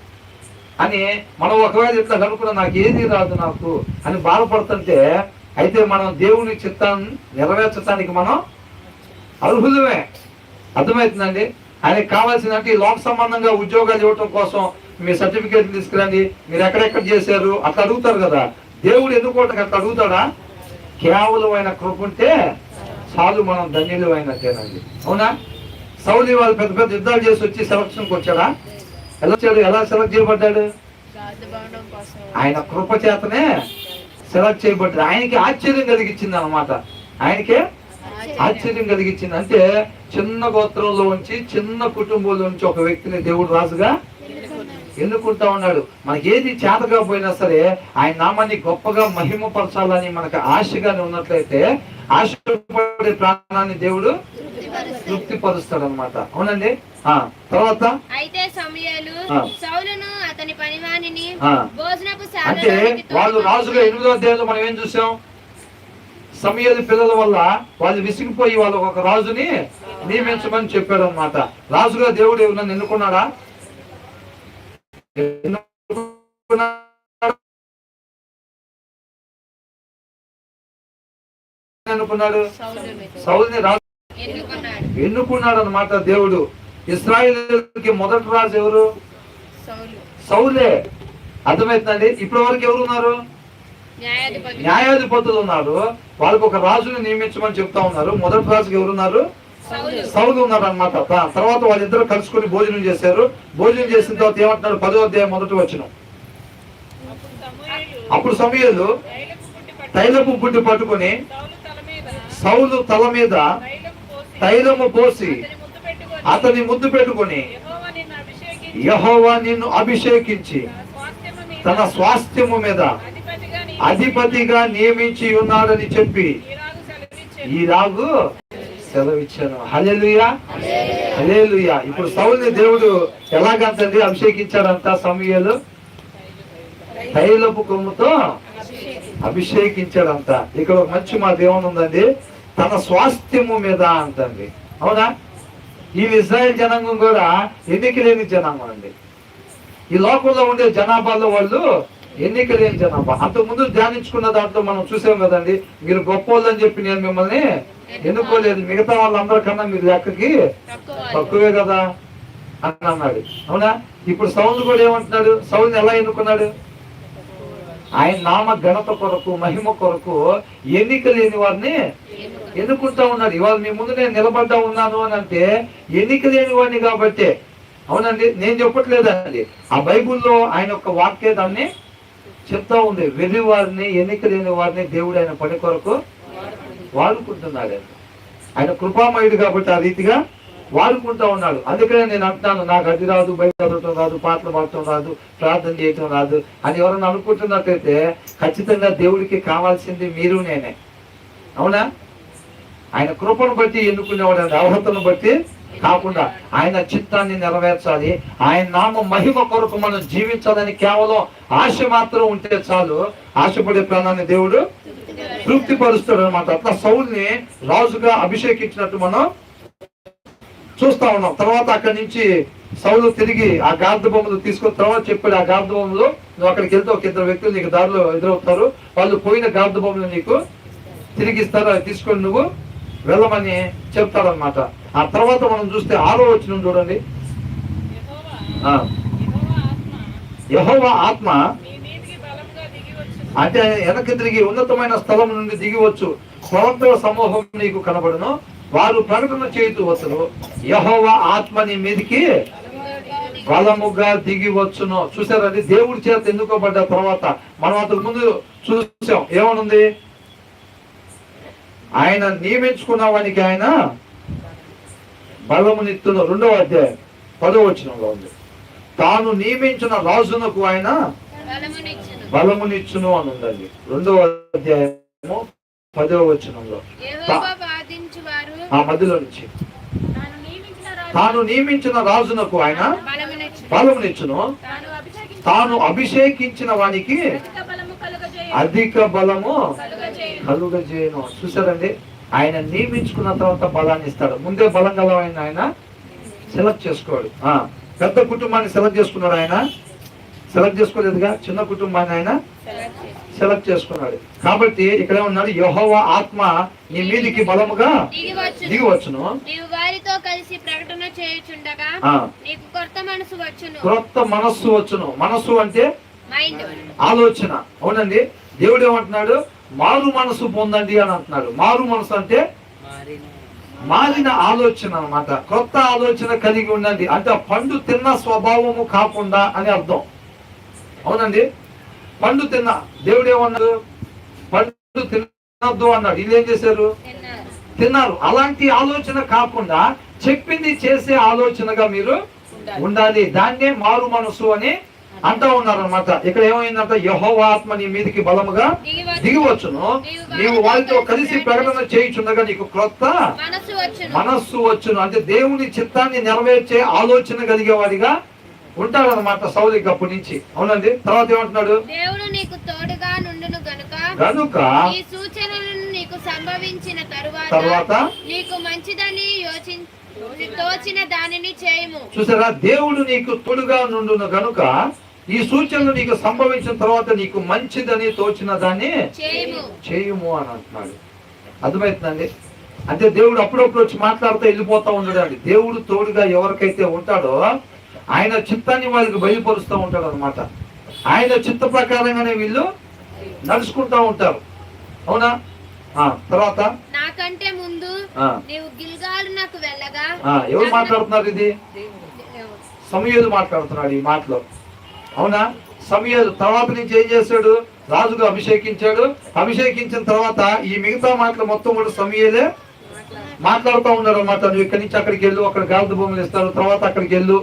S1: అని మనం ఒకవేళ ఇట్లా కనుక్కున్నా నాకు ఏది రాదు నాకు అని బాధపడుతుంటే, అయితే మనం దేవుని చిత్తాన్ని నెరవేర్చడానికి మనం అర్హులమే. అర్థమవుతుందండి? ఆయనకి కావాల్సిందంటే ఈ లోక సంబంధంగా ఉద్యోగాలు ఇవ్వటం కోసం మీ సర్టిఫికేట్లు తీసుకురండి, మీరు ఎక్కడెక్కడ చేశారు అట్లా అడుగుతారు కదా. దేవుడు ఎన్నుకోవటం అట్లా అడుగుతాడా? కేవలం ఆయన కృప ఉంటే చాలు, మనం ధన్యులు అయినట్టేనండి. అవునా? సౌలు వాళ్ళు పెద్ద పెద్ద యుద్ధాలు చేసి వచ్చి సెలక్షన్కి వచ్చాడా? ఎలా వచ్చాడు? ఎలా సెలెక్ట్ చేయబడ్డాడు? ఆయన కృప చేతనే సెలెక్ట్ చేయబడ్డాడు. ఆయనకి ఆశ్చర్యం కలిగించింది అనమాట. ఆయనకే ఆశ్చర్యం కలిగించింది. అంటే చిన్న గోత్రంలో ఉంచి, చిన్న కుటుంబంలో నుంచి ఒక వ్యక్తిని దేవుడు రాజుగా ఎన్నుకుంటా ఉన్నాడు. మనకి ఏది చేతగా పోయినా సరే ఆయన నామాన్ని గొప్పగా మహిమపరచాలని మనకు ఆశగానే ఉన్నట్లయితే ఆశపడే ప్రాణాన్ని దేవుడు తృప్తిపరుస్తాడు అనమాట. అవునండి. తర్వాత అంటే వాళ్ళు రాజుగా 8వ అధ్యాయంలో మనం ఏం చూసాం? సమూయేలు పిల్లల వల్ల వాళ్ళు విసిగిపోయి వాళ్ళు ఒక రాజుని నియమించమని చెప్పాడు అనమాట. రాజుగా దేవుడు ఎవరినైనా ఎన్నుకున్నాడా? ఎన్నుకున్నాడు. సౌలుని రాజు ఎన్నుకున్నాడు అనమాట దేవుడు. ఇశ్రాయేలుకి మొదటి రాజు ఎవరు? సౌలే. అర్థమవుతుందండి? ఇప్పటి వరకు ఎవరు ఉన్నారు? న్యాయాధిపతులు ఉన్నారు. వాళ్ళకి ఒక రాజుని నియమించమని చెప్తా ఉన్నారు. మొదటి రాజుకి ఎవరున్నారు? సౌలు ఉన్నాడు అనమాట. తర్వాత వాళ్ళిద్దరు కలుసుకొని భోజనం చేశారు. భోజనం చేసిన తర్వాత ఏమంటున్నాడు? 10వ అధ్యాయం మొదటి వచనం. అప్పుడు సమూయేలు తైలపు బుడ్డి పట్టుకొని సౌలు తల మీద తైలము పోసి అతని ముద్దు పెట్టుకొని, యెహోవా నిన్ను అభిషేకించి తన స్వాస్థ్యము మీద అధిపతిగా నియమించి ఉన్నాడని చెప్పి ఈలాగు సెలవిచ్చాను. హల్లెలూయా, హల్లెలూయా. ఇప్పుడు సౌలుని దేవుడు ఎలాగంతండి అభిషేకించాడంట? సమూయేలు తైలపు కొమ్ముతో అభిషేకించాడంట. ఇక్కడ ఒక మంచి మాట ఏమనుందండి? తన స్వాస్థ్యము మీద అంటండి. అవునా? ఈ ఇశ్రాయేల్ జనాంగం కూడా ఎన్నిక లేని జనాంగం అండి. ఈ లోకంలో ఉండే జనాభాలో వాళ్ళు ఎన్నిక లేని జనాభా. అంతకుముందు ధ్యానించుకున్న దాంట్లో మనం చూసాం కదండి, మీరు గొప్పోళ్ళు అని చెప్పి నేను మిమ్మల్ని ఎన్నుకోలేదు, మిగతా వాళ్ళందరికన్నా మీరు లెక్కకి తక్కువే కదా అని అన్నాడు. అవునా? ఇప్పుడు సౌలు కూడా ఏమంటున్నాడు? సౌలుని ఎలా ఎన్నుకున్నాడు? ఆయన నామ ఘనత కొరకు, మహిమ కొరకు ఎన్నిక లేని వారిని ఎన్నుకుంటా ఉన్నాడు. ఇవాళ మీ ముందు నేను నిలబడ్డా ఉన్నాను అని అంటే ఎన్నిక లేని వాడిని కాబట్టే. అవునండి, నేను చెప్పట్లేదండి, ఆ బైబుల్లో ఆయన యొక్క వాక్యాన్ని చెప్తా ఉంది. వెర్రి వారిని, ఎన్నిక లేని వారిని దేవుడు ఆయన పని కొరకు వాడుకుంటున్నాడు. ఆయన కృపామయుడు కాబట్టి ఆ రీతిగా వాడుకుంటా ఉన్నాడు. అందుకనే నేను అంటున్నాను, నాకు అది రాదు, బయట చదవటం రాదు, పాటలు పాడటం రాదు, ప్రార్థన చేయటం రాదు అని ఎవరన్నా అనుకుంటున్నట్టయితే ఖచ్చితంగా దేవుడికి కావాల్సింది మీరు నేనే. అవునా? ఆయన కృపను బట్టి ఎన్నుకునేవాడు, అర్హతను బట్టి కాకుండా ఆయన చిత్తాన్ని నెరవేర్చాలి, ఆయన నామ మహిమ కొరకు మనం జీవించాలని కేవలం ఆశ మాత్రం ఉంటే చాలు. ఆశపడే ప్రాణాన్ని దేవుడు తృప్తిపరుస్తాడు అనమాట. అట్లా సౌలుని రాజుగా అభిషేకించినట్టు మనం చూస్తా ఉన్నాం. తర్వాత అక్కడి నుంచి సౌలు తిరిగి ఆ గార్ద బొమ్మలు తీసుకున్న తర్వాత చెప్పాడు, ఆ గార్ద బొమ్మలు నువ్వు అక్కడికి వెళ్తే ఒక ఇద్దరు వ్యక్తులు నీకు దారిలో ఎదురవుతారు, వాళ్ళు పోయిన గార్ద బొమ్మలు నీకు తిరిగి ఇస్తారు, అది తీసుకొని నువ్వు వెళ్ళమని చెప్తాడనమాట. ఆ తర్వాత మనం చూస్తే 6వ వచనం చూడండి. యెహోవా ఆత్మ అంటే వెనక్కి తిరిగి ఉన్నతమైన స్థలం నుండి దిగివచ్చు, ప్రవక్తల సమూహం నీకు కనబడును, వారు ప్రకటన చేయుతూ వచ్చును, యెహోవా ఆత్మ నీ మీదికి బలముగా దిగి వచ్చును. చూసారండి, దేవుడి చేత ఎన్నుకోబడ్డ తర్వాత మనం అంతకు ముందు చూసాం ఏమనుంది? ఆయన నియమించుకున్న వానికి ఆయన బలమునిత్తును. 2వ అధ్యాయం 10వ వచనంలో ఉంది. తాను నియమించిన రాజునకు ఆయన బలమునిచ్చును అని ఉందండి. 2వ అధ్యాయము 10వ వచనంలో ఆ మధ్యలో నుంచి తాను నియమించిన రాజునకు ఆయన బలమునిచ్చును, తాను అభిషేకించిన వానికి అధిక బలము కలుగజేయను. చూసారండి, ఆయన నియమించుకున్న తర్వాత బలాన్ని ఇస్తాడు. ముందే బలం గల ఆయన సెలెక్ట్ చేసుకోడు. పెద్ద కుటుంబాన్ని సెలెక్ట్ చేసుకున్నాడు ఆయన, సెలెక్ట్ చేసుకోలేదుగా, చిన్న కుటుంబాన్ని ఆయన సెలెక్ట్ చేసుకున్నాడు. కాబట్టి ఇక్కడ ఏమన్నాడు? యెహోవా ఆత్మ నీ మీదికి బలముగా దిగి వచ్చును,
S2: వారితో కలిసి ప్రకటన చేయుచుండగా నీకు కొత్త మనసు వచ్చును.
S1: కొత్త మనస్సు వచ్చును. మనస్సు అంటే ఆలోచన. అవునండి, దేవుడు ఏమంటున్నాడు? మారు మనసు పొందండి అని అంటున్నాడు. మారు మనసు అంటే మారిన ఆలోచన అన్నమాట. కొత్త ఆలోచన కలిగి ఉండండి అంటే పండు తిన్న స్వభావము కాకుండా అని అర్థం. అవునండి, పండు తిన్న దేవుడు ఏమన్నాడు? పండు తినద్దు అన్నాడు. వీళ్ళు ఏం చేశారు? తిన్నారు. అలాంటి ఆలోచన కాకుండా చెప్పింది చేసే ఆలోచనగా మీరు ఉండాలి. దాన్నే మారు మనసు అని అంటా ఉన్నారనమాట. ఇక్కడ ఏమైందంట? యెహోవా ఆత్మ నీ మీదకి బలముగా దిగివచ్చును, నీవు వారితో కలిసి ప్రకటన చేయుచుండగా నీకు క్రొత్త మనస్సు వచ్చును. అంటే దేవుని చిత్తాన్ని నెరవేర్చే ఆలోచన కలిగేవాడిగా ఉంటాడనమాట సౌలు అప్పటి నుంచి. అవునండి, తర్వాత ఏమంటున్నాడు?
S2: దేవుడు నీకు తోడుగా నుండును
S1: గనుక
S2: ఈ సూచనలను నీకు సంభవించిన తరువాత నీకు మంచిదని తోచిన దానిని చేయము.
S1: చూసారా, దేవుడు నీకు తోడుగా నుండును గనుక ఈ సూచనలు నీకు సంభవించిన తర్వాత నీకు మంచిదని తోచిన దాన్ని చేయము అని అంటున్నాడు. అర్థమవుతుందండి? అంటే దేవుడు అప్పుడప్పుడు వచ్చి మాట్లాడుతూ వెళ్ళిపోతా ఉండడండి. దేవుడు తోడుగా ఎవరికైతే ఉంటాడో ఆయన చిత్తాన్ని వాళ్ళకి బయలుపరుస్తూ ఉంటాడు అనమాట. ఆయన చిత్త ప్రకారంగానే వీళ్ళు నడుచుకుంటూ ఉంటారు. అవునా? తర్వాత
S2: నాకంటే ముందు నీవు గిల్గాలు నాకు వెళ్ళగా.
S1: ఎవరు మాట్లాడుతున్నారు? ఇది సమూయేలు మాట్లాడుతున్నాడు ఈ మాటలో. అవునా? సమూయేలు తర్వాత నుంచి ఏం చేశాడు? రాజుగా అభిషేకించాడు. అభిషేకించిన తర్వాత ఈ మిగతా మాటలు మొత్తం కూడా సమూయేలే మాట్లాడుతూ ఉన్నారు అన్నమాట. నువ్వు ఇక్కడి నుంచి అక్కడికి వెళ్ళు, అక్కడ గాలిత భూములు ఇస్తారు, తర్వాత అక్కడికి వెళ్ళు,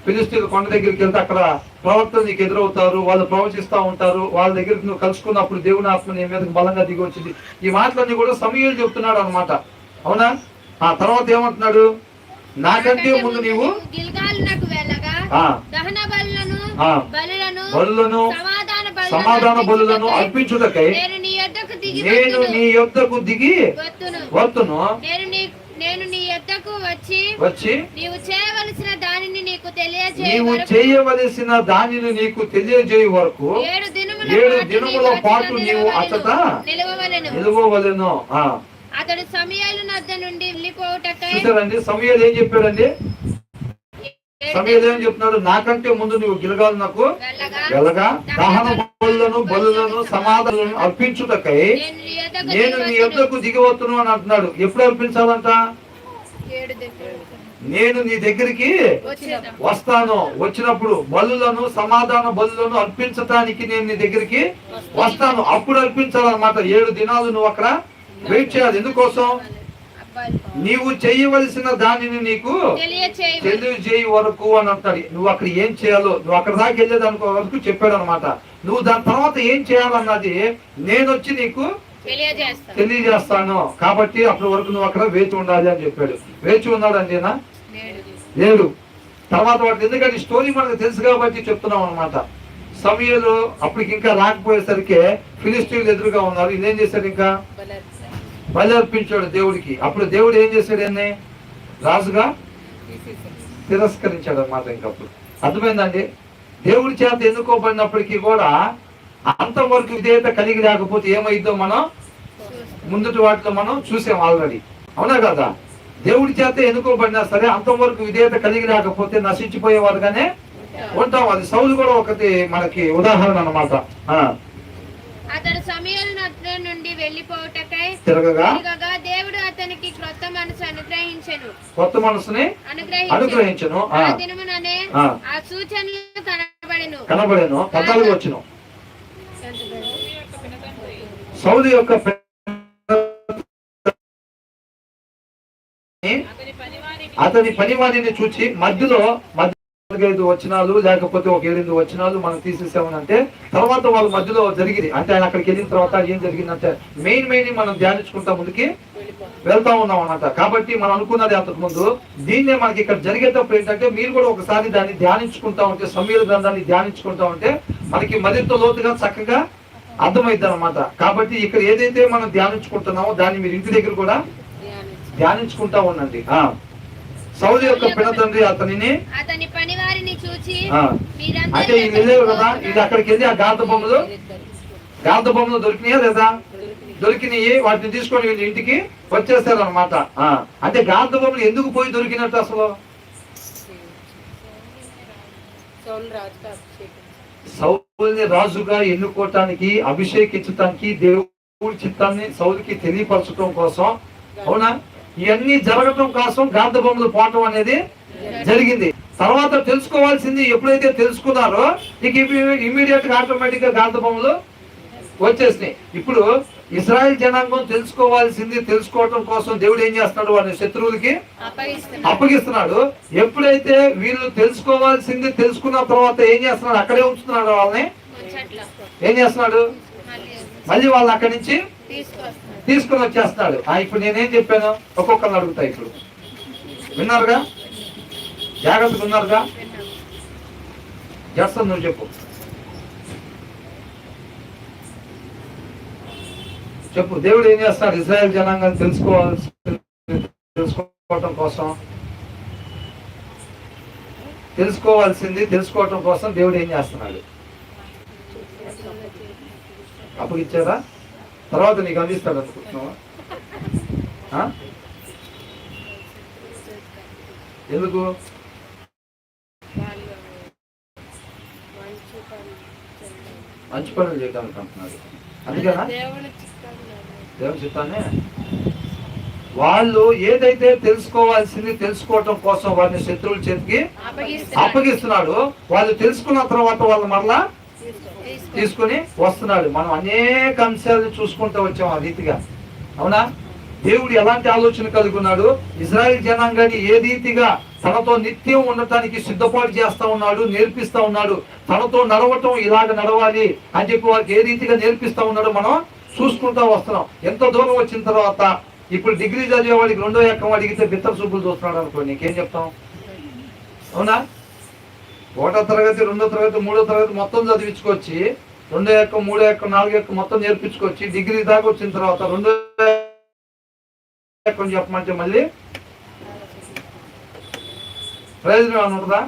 S1: ఫిలిష్తీయుల కొండ దగ్గరికి వెళ్తే అక్కడ ప్రవక్తలు నీకు ఎదురవుతారు, వాళ్ళు ప్రవచిస్తూ ఉంటారు, వాళ్ళ దగ్గరికి నువ్వు కలుసుకున్నప్పుడు దేవుని ఆత్మ నీ మీదకి బలంగా దిగి వచ్చింది. ఈ మాటలన్నీ కూడా సమూయేలు చెప్తున్నాడు అనమాట. అవునా? ఆ తర్వాత ఏమంటున్నాడు? నాకంటే ముందు నీవు బలులను సమాధాన బలులను అర్పించుటకై నేను నీ యొద్దకు దిగి వత్తును.
S2: నేను నీ యొద్దకు
S1: వచ్చి
S2: నీవు చేయవలసిన దానిని నీకు తెలియజేయ వరకు 7 దినముల పాటు నీవు అచట నిలువవలెను. అతడు సమూయేలు నద్ద నుండి వెళ్ళిపోవుటకై. చూసారండి సమూయేలు ఏం చెప్పాడండి? సమూయేలు ఏం చెప్తున్నాడు? నాకంటే ముందు నువ్వు గిల్గాలు నాకు వెళ్ళగా దహన బలులను సమాధానం అర్పించుటకై నేను నీ యొద్దకు దిగివత్తును అని అంటున్నాడు. ఎప్పుడు అర్పించాలంట? నేను నీ దగ్గరికి వస్తాను. వచ్చినప్పుడు బలులను సమాధాన బలులను అర్పించటానికి నేను నీ దగ్గరికి వస్తాను. అప్పుడు అర్పించాలన్నమాట. 7 దినాలు నువ్వు అక్కడ వెయిట్ చేయాలి. ఎందుకోసం? నీవు చేయవలసిన దానిని నీకు తెలియజేయ వరకు అని అంటాడు. నువ్వు అక్కడ ఏం చేయాలో, నువ్వు అక్కడ దాకా వెళ్ళేదానికి వరకు చెప్పాడు అనమాట. నువ్వు దాని తర్వాత ఏం చేయాలన్నది నేను వచ్చి నీకు తెలియజేస్తాను. కాబట్టి అప్పటి వరకు నువ్వు అక్కడ వేచి ఉండాలి అని చెప్పాడు. వేచి ఉన్నాడు అంటేనా? లేడు. తర్వాత వాటి ఎందుకంటే స్టోరీ మనకు తెలుసు కాబట్టి చెప్తున్నాం అనమాట. సమూయేలు అప్పటికి ఇంకా రాకపోయేసరికి ఫిలిష్తీయులు ఎదురుగా ఉన్నారు. ఇదేం చేశాడు? ఇంకా బలి అర్పించాడు దేవుడికి. అప్పుడు దేవుడు ఏం చేశాడు? అన్నీ రాజుగా తిరస్కరించాడు అన్నమాట. ఇంకప్పుడు అర్థమైందండి. దేవుడి చేత ఎన్నుకోబడినప్పటికీ కూడా అంతవరకు విధేయత కలిగి లేకపోతే ఏమైందో మనం ముందుటి వాటిలో మనం చూసాం ఆల్రెడీ. అవునా కదా? దేవుడి చేత ఎన్నుకోబడినా సరే అంతవరకు విధేయత కలిగి లేకపోతే నశించిపోయేవారుగానే ఉంటాం. అది సౌలు కూడా ఒకటి మనకి ఉదాహరణ అన్నమాట. అతడు సమూయేలు నద్ద నుండి వెళ్ళిపోవుటకై
S1: తిరగగా
S2: దేవుడు అతనికి క్రొత్త మనసు అనుగ్రహించెను.
S1: కొత్త మనసుని అనుగ్రహించెను.
S2: ఆ దినముననే ఆ సూచనలు
S1: కనబడెను. 14 వచ్చును. సౌలు యొక్క అతని పనివాణిని చూచి మధ్యలో 5 వచనాలు లేకపోతే ఒక 7 వచనాలు మనం తీసేసామనంటే తర్వాత వాళ్ళ మధ్యలో జరిగింది. అంటే ఆయన అక్కడికి వెళ్ళిన తర్వాత ఏం జరిగిందంటే మెయిన్ మనం ధ్యానించుకుంటా ముందుకి వెళ్తా ఉన్నాం అన్నమాట. కాబట్టి మనం అనుకున్నది అంతకు ముందు దీన్నే మనకి ఇక్కడ జరిగేటప్పుడు ఏంటంటే మీరు కూడా ఒకసారి దాన్ని ధ్యానించుకుంటా ఉంటే, సమూయేలు గ్రంథాన్ని ధ్యానించుకుంటా ఉంటే మనకి మరింత లోతుగా చక్కగా అర్థమైద్ది అనమాట. కాబట్టి ఇక్కడ ఏదైతే మనం ధ్యానించుకుంటున్నామో దాన్ని మీరు ఇంటి దగ్గర కూడా ధ్యానించుకుంటా ఉండండి. సౌలు యొక్క పినతండ్రి అతని
S2: పనివారిని చూచి
S1: అంటే ఇది లేవు కదా, ఇది అక్కడికి వెళ్ళి ఆ గాంధ బొమ్మలు దొరికినాయా లేదా? దొరికినాయి. వాటిని తీసుకొని వీళ్ళు ఇంటికి వచ్చేస్తారు అనమాట. అంటే గాంధ బొమ్మలు ఎందుకు పోయి దొరికినట్టు? అసలు సౌలుని రాజుగా ఎన్నుకోవటానికి, అభిషేకించటానికి, దేవుడి చిత్తాన్ని సౌలుకి తెలియపరచడం కోసం. అవునా? ఇవన్నీ జరగటం కోసం గాంధ బొమ్మలు పోవటం అనేది జరిగింది. తర్వాత తెలుసుకోవాల్సింది ఎప్పుడైతే తెలుసుకున్నారో ఇక ఇమీడియట్ గా ఆటోమేటిక్ గా గాంధ బొమ్మలు వచ్చేసినాయి. ఇప్పుడు ఇశ్రాయేల్ జనాంగం తెలుసుకోవాల్సింది తెలుసుకోవటం కోసం దేవుడు ఏం చేస్తున్నాడు? వారి శత్రువులకి అప్పగిస్తున్నాడు. ఎప్పుడైతే వీళ్ళు తెలుసుకోవాల్సింది తెలుసుకున్న తర్వాత ఏం చేస్తున్నాడు? అక్కడే ఉంచుతున్నాడు. వాళ్ళని ఏం చేస్తున్నాడు? మళ్ళీ వాళ్ళని అక్కడి నుంచి తీసుకుని వచ్చేస్తున్నాడు. ఇప్పుడు నేనేం చెప్పాను ఒక్కొక్కరిని అడుగుతా. ఇప్పుడు విన్నారుగా? జాగ్రత్తగా ఉన్నారుగా? చేస్తాను, నువ్వు చెప్పు. దేవుడు ఏం చేస్తాడు? ఇశ్రాయేల్ జనాంగాన్ని తెలుసుకోవటం కోసం, తెలుసుకోవటం కోసం దేవుడు ఏం చేస్తున్నాడు? అప్పగిచ్చారా? తర్వాత నీకు అందిస్తాడు అనుకుంటున్నావా? ఎందుకు? మంచి పనులు చేయడానికి అంటున్నాడు. అందుకేనా?
S2: దేవుని చిత్తాన్ని వాళ్ళు ఏదైతే తెలుసుకోవాల్సింది తెలుసుకోవటం కోసం వారిని శత్రువుల చేతికి అప్పగిస్తున్నాడు. వాళ్ళు తెలుసుకున్న తర్వాత వాళ్ళు మరలా తీసుకుని వస్తున్నాడు. మనం అనేక అంశాలను చూసుకుంటూ వచ్చాం ఆ రీతిగా. అవునా? దేవుడు ఎలాంటి ఆలోచన కలిగి ఉన్నాడు, ఇజ్రాయెల్ జనాంగాన్ని ఏ రీతిగా తనతో నిత్యం ఉండటానికి సిద్ధపాటు చేస్తా ఉన్నాడు, నేర్పిస్తా ఉన్నాడు. తనతో నడవటం ఇలాగ నడవాలి అని చెప్పి వారికి ఏ రీతిగా నేర్పిస్తా ఉన్నాడో మనం చూసుకుంటా వస్తున్నాం. ఎంత దూరం వచ్చిన తర్వాత ఇప్పుడు డిగ్రీ చదివే వాడికి 2వ ఎక్కం అడిగితే బిత్తర చూపులు చూస్తున్నాడు అనుకో, నీకేం చెప్తాం? అవునా? 1వ తరగతి 2వ తరగతి 3వ తరగతి మొత్తం చదివించుకొచ్చి 2వ ఎక్కం 3వ ఎక్కం 4వ ఎక్కం మొత్తం నేర్పించుకొచ్చి డిగ్రీ దాకా వచ్చిన తర్వాత 2వ ఎక్కం చెప్పమంటే మళ్ళీ ప్రయోజనం ఏమైనా ఉంటుందా?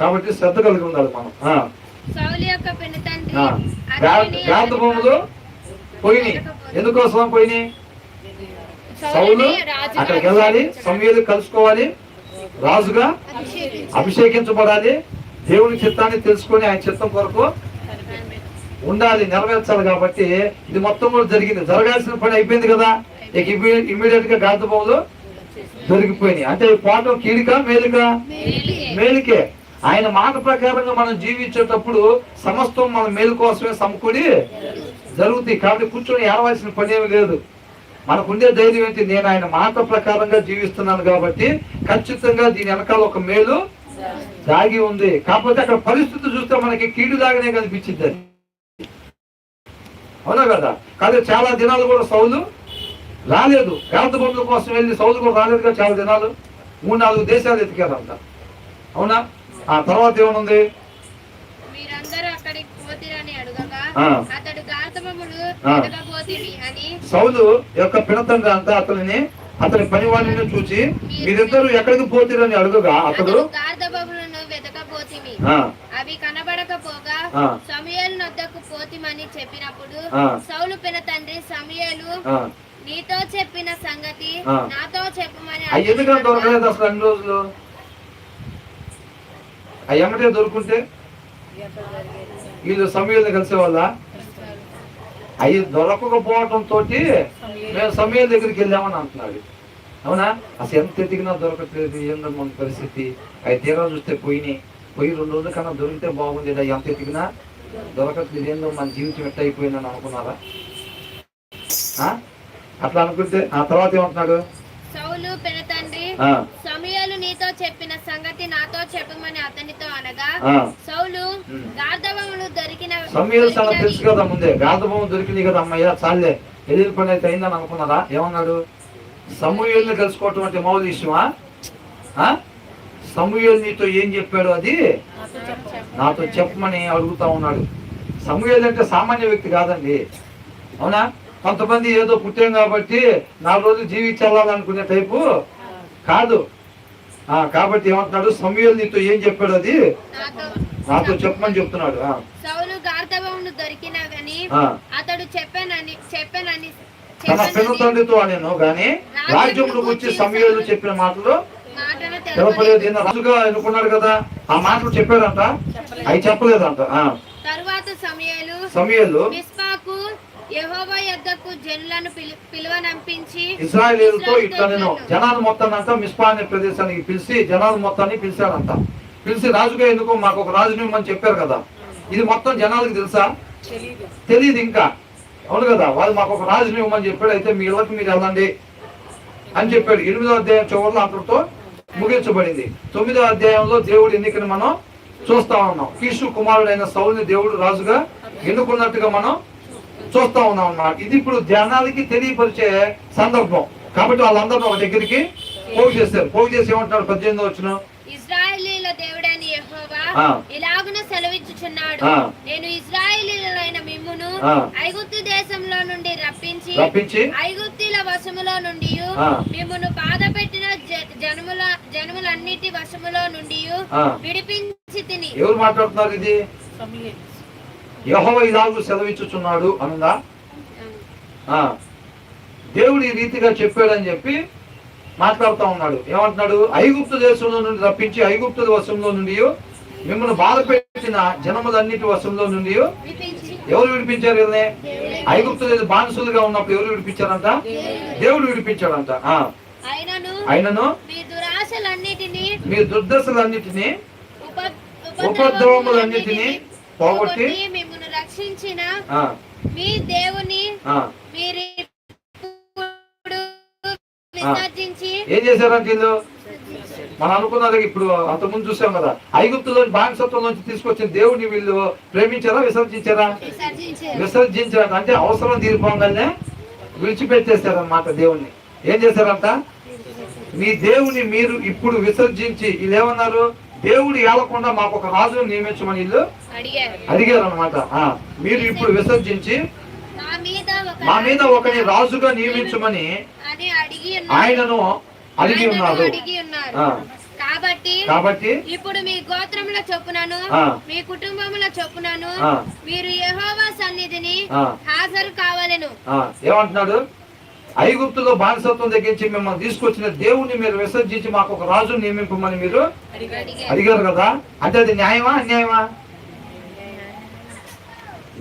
S2: కాబట్టి శ్రద్ధ కలిగి ఉండాలి మనం. గాంధ భూములు పోయినాయి. ఎందుకోసం పోయినాయి? సౌలు అక్కడికి వెళ్ళాలి, సమూయేలు కలుసుకోవాలి, రాజుగా అభిషేకించబడాలి, దేవుని చిత్తాన్ని తెలుసుకొని ఆయన చిత్తం కొరకు ఉండాలి, నెరవేర్చాలి. కాబట్టి ఇది మొత్తం కూడా జరిగింది. జరగాల్సిన పని అయిపోయింది కదా. ఇక ఇమ్మీడియట్ గా గాంధ భూములు దొరికిపోయినాయి. అంటే పోవటం కీడికా మేలుగా? మేలుకే. ఆయన మాట ప్రకారంగా మనం జీవించేటప్పుడు సమస్తం మన మేలు కోసమే సమకూడి జరుగుతాయి. కాబట్టి కూర్చొని ఏడవలసిన పని ఏమి లేదు. మనకుండే ధైర్యం ఏంటి? నేను ఆయన మాట ప్రకారంగా జీవిస్తున్నాను కాబట్టి ఖచ్చితంగా దీని వెనకాల ఒక మేలు దాగి ఉంది. కాకపోతే అక్కడ పరిస్థితి చూస్తే మనకి కీడు దాగనే కనిపించింది. అవునా కదా? కానీ చాలా దినాలు కూడా సౌలు రాలేదు. గాంధ భూముల కోసం వెళ్ళి సౌలు కూడా రాలేదుగా. చాలా దినాలు 3-4 దేశాలు ఎతికారంట. అవునా? ఆ తర్వాత ఏమనుంది? సౌలు యొక్క పినతండ్రి అంతా అతని పని వాళ్ళని చూసి మీరిద్దరు ఎక్కడికి పోతీరని అడుగగా అతడు
S3: అవి కనబడకపోగా సమూయేలు నొద్దకు పోతిమని చెప్పినప్పుడు సౌలు పినతండ్రి సమూయేలు నీతో చెప్పిన సంగతి నాతో చెప్పమని.
S2: ఎందుకంటే దొరకలేదు అసలు అన్ని రోజులు. అయ్యమ్మటే దొరుకుంటే వీళ్ళు సమూయేలుని కలిసే వాళ్ళ. అవి దొరకకపోవటం తోటి మేము సమూయేలు దగ్గరికి వెళ్ళామని అంటున్నాడు. అవునా? అసలు ఎంత ఎదిగినా దొరకట్లేదు. ఏందో మన పరిస్థితి. అవి తీరా చూస్తే పోయి 2 రోజుల కన్నా దొరికితే బాగుంది. ఎంత ఎదిగినా దొరకట్లేదు. ఏందో మన జీవితం ఎట్ట అయిపోయిందని అనుకున్నారా? అట్లా అనుకుంటే ఆ తర్వాత ఏమంటున్నాడు?
S3: సౌలు పినతండ్రి సమూయేలు నీతో చెప్పిన సంగతి నాతో చెప్పమని అతనితో అనగా సౌలు గార్ధబములు దొరికిన
S2: సమూయేలు సంగతి తెలుసు కదా ముందే. గార్ధబొమ్మ దొరికింది కదా, అమ్మయ్య చాలే ఎదిరి పని అయితే అయిందని అనుకున్నారా? ఏమన్నాడు? సమూయేలుని కలుసుకోవటం అంటే మామూలు విషయమా? సమూయేలు నీతో ఏం చెప్పాడు అది నాతో చెప్పమని అడుగుతా ఉన్నాడు. సమూయేలు అంటే సామాన్య వ్యక్తి కాదండి. అవునా? కొంతమంది ఏదో పుట్టాం కాబట్టి 4 రోజులు జీవించాలనుకునే టైపు కాదు. కాబట్టి ఏమంటున్నాడు? సమూయేలు నీతో ఏం చెప్పాడు అది నాతో చెప్పమని చెప్తున్నాడు.
S3: సౌలు గార్ధబములు దొరికినని అతడు చెప్పానని
S2: తన పినతండ్రితో అనేను గాని రాజ్యములు వచ్చి సమూయేలు చెప్పిన మాటలు తెలపలేదు. రాజుగా ఎన్నుకున్నాడు కదా, ఆ మాటలు చెప్పాడంట, అవి చెప్పలేదంట.
S3: తరువాత
S2: సమూయేలు
S3: మిస్పాకు యెహోవా యొద్దకు జనులను పిలువనంపించి
S2: ఇశ్రాయేలీయులతో ఇట్లా నేను జనాలు మొత్తాన్ని అంతా మిస్పా అనే ప్రదేశానికి పిలిచి జనాలు మొత్తాన్ని పిలిచాడంట. పిలిచి రాజుగా ఎందుకు మాకు ఒక రాజుని ఇవ్వమని చెప్పారు కదా. ఇది మొత్తం జనాలకు తెలుసా? తెలియదు ఇంకా. అవును కదా? వాళ్ళు మాకు ఒక రాజుని ఇవ్వమని చెప్పాడు. అయితే మీ ఇళ్ళకి మీరు వెళ్ళండి అని చెప్పాడు. 8వ అధ్యాయం చివరిలో అంతటితో ముగించబడింది. 9వ అధ్యాయంలో దేవుడు ఎన్నికని మనం చూస్తా ఉన్నాం. కీషు కుమారుడైన సౌలుని దేవుడు రాజుగా ఎన్నుకున్నట్టుగా మనం చూస్తా ఉన్నాం అన్నమాట. ఇది ఇప్పుడు జనాలకి తెలియపరిచే సందర్భం. కాబట్టి వాళ్ళందరూ ఒక దగ్గరికి పోగు చేస్తారు. పోగు చేసి ఏమంటున్నాడు? 18వ వచనం,
S3: ఇశ్రాయేలీయుల దేవుడైన యెహోవా ఇలాగున సెలవిచ్చుచున్నాడు, నేను ఇశ్రాయేలీయులైన మిమ్మును ఐగుప్తు దేశంలో నుండి రప్పించి ఐగుప్తీల వశములో నుండి మిమ్మును బాధపెట్టిన జనములన్నిటి వశములో నుండి విడిపించి తిని.
S2: ఎవరు మాట్లాడుతున్నారు? ఇది యెహోవా ఇలాగు సెలవిచ్చుచున్నాడు అనుందా? దేవుడు ఈ రీతిగా చెప్పాడని చెప్పి మాట్లాడుతూ ఉన్నాడు. ఏమంటున్నాడు? ఐగుప్తు దేశంలో నుండి రప్పించి ఐగుప్తు వశంలో నుండి మిమ్మల్ని బాధ పెట్టిన జనములన్నిటి వశంలో నుండి ఎవరు విడిపించారు వీళ్ళని? ఐగుప్తులు బానిసలుగా ఉన్నప్పుడు ఎవరు విడిపించారంట? దేవుడు విడిపించాడంట. ఆయనను మీ దుర్దశలన్నిటినీ ఉపద్రవములన్నిటినీ పోగొట్టి
S3: మిమ్మల్ని రక్షించిన మీ దేవుని మీరు విసర్జించి
S2: ఏం చేశారంటే వీళ్ళు? మనం అనుకున్నది ఇప్పుడు అంతకుముందు చూసాం కదా, ఐగుప్తులోని బానిసత్వం నుంచి తీసుకొచ్చిన దేవుడిని వీళ్ళు ప్రేమించారా, విసర్జించారా? విసర్జించారు. అంటే అవసరం తీరిపోగానే విడిచిపెట్టేశారన్నమాట దేవుణ్ణి. ఏం చేశారంట? మీ దేవుని మీరు ఇప్పుడు విసర్జించి, వీళ్ళు ఏమన్నారు? దేవుడు ఏలకుండా మాకు ఒక రాజును నియమించమని వీళ్ళు అడిగారు అనమాట. మీరు ఇప్పుడు విసర్జించి మా మీద ఒకని రాజుగా నియమించమని ఆయనను అడిగి ఉన్నారు.
S3: కాబట్టి ఇప్పుడు మీ గోత్రముల చొప్పునను మీ కుటుంబముల చొప్పునను మీరు యెహోవా సన్నిధిని హాజరు కావాలను.
S2: ఏమంటున్నాడు? ఐగుప్తులో బానిసత్వం తగ్గించి మిమ్మల్ని తీసుకొచ్చిన దేవుణ్ణి మీరు విసర్జించి మాకు ఒక రాజును నియమింపమని మీరు అడిగారు కదా. అంటే అది న్యాయమా అన్యాయమా?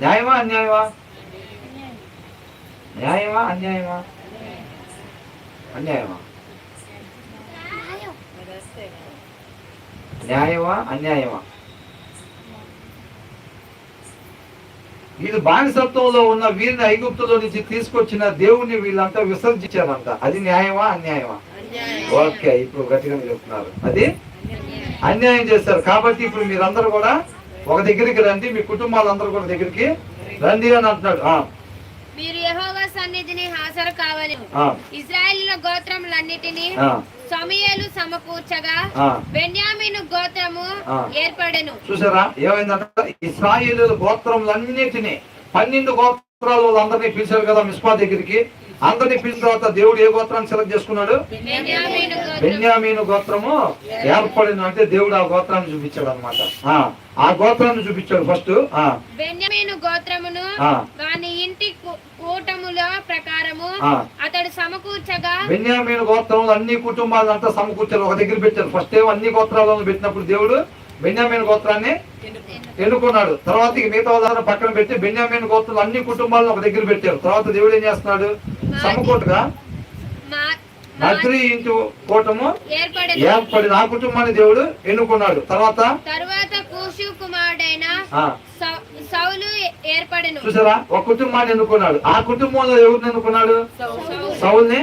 S2: న్యాయమా అన్యాయమా? న్యాయమా అన్యాయమా? అన్యాయమా? న్యాయమా అన్యాయమా? వీళ్ళు బానిసత్వంలో ఉన్న వీరిని ఐగుప్తులో నుంచి తీసుకొచ్చిన దేవుణ్ణి వీళ్ళంతా విసర్జించారంట. అది న్యాయమా అన్యాయమా? ఓకే, ఇప్పుడు గట్టిగా చెప్తున్నారు. అది అన్యాయం చేస్తారు. కాబట్టి ఇప్పుడు మీరందరూ కూడా ఒక దగ్గరికి రండి, మీ కుటుంబాలందరూ కూడా దగ్గరికి రండి అని అంటున్నాడు.
S3: మీరు యెహోవా సన్నిధిని హాజరు కావాలి. ఇశ్రాయేలు గోత్రములన్నిటిని సమూయేలు సమకూర్చగా బెన్యామీను గోత్రము ఏర్పడెను.
S2: చూసారా ఏమైందంటే? ఇశ్రాయేలు గోత్రములన్నిటిని 12 గోత్రాలు వాళ్ళందరినీ పిలిచారు కదా మిస్పా దగ్గరికి. అందరినీ పిలిచిన తర్వాత దేవుడు ఏ గోత్రాన్ని సెలెక్ట్ చేసుకున్నాడు? బెన్యామీను గోత్రము ఏర్పడిన. అంటే దేవుడు ఆ గోత్రాన్ని చూపించాడు అనమాట. ఆ గోత్రాన్ని చూపించాడు ఫస్ట్.
S3: బెన్యామీను గోత్రమును వాని ఇంటి కూటముల ప్రకారము అతడు సమకూర్చగా
S2: బెన్యామీను గోత్రములు అన్ని కుటుంబాలంతా సమకూర్చారు, ఒక దగ్గర పెట్టారు. ఫస్ట్ ఏమో అన్ని గోత్రాలను పెట్టినప్పుడు దేవుడు బెన్యామీను గోత్రాన్ని ఎన్నుకున్నాడు. తర్వాత మిగతా వాళ్ళని పక్కన పెట్టి బెన్యామీను గోత్రాలు అన్ని కుటుంబాలను ఒక దగ్గర పెట్టారు. తర్వాత దేవుడు ఏం చేస్తున్నాడు? సమకూటగా నద్రి ఇంటి కూటము ఏర్పడిన ఆ కుటుంబాన్ని దేవుడు ఎన్నుకున్నాడు. తర్వాత
S3: కూషు కుమారుడైన సౌలు ఏర్పడెను.
S2: చూసారా, ఒక కుటుంబాన్ని ఎన్నుకున్నాడు. ఆ కుటుంబంలో ఎవరిని ఎన్నుకున్నాడు? సౌల్ని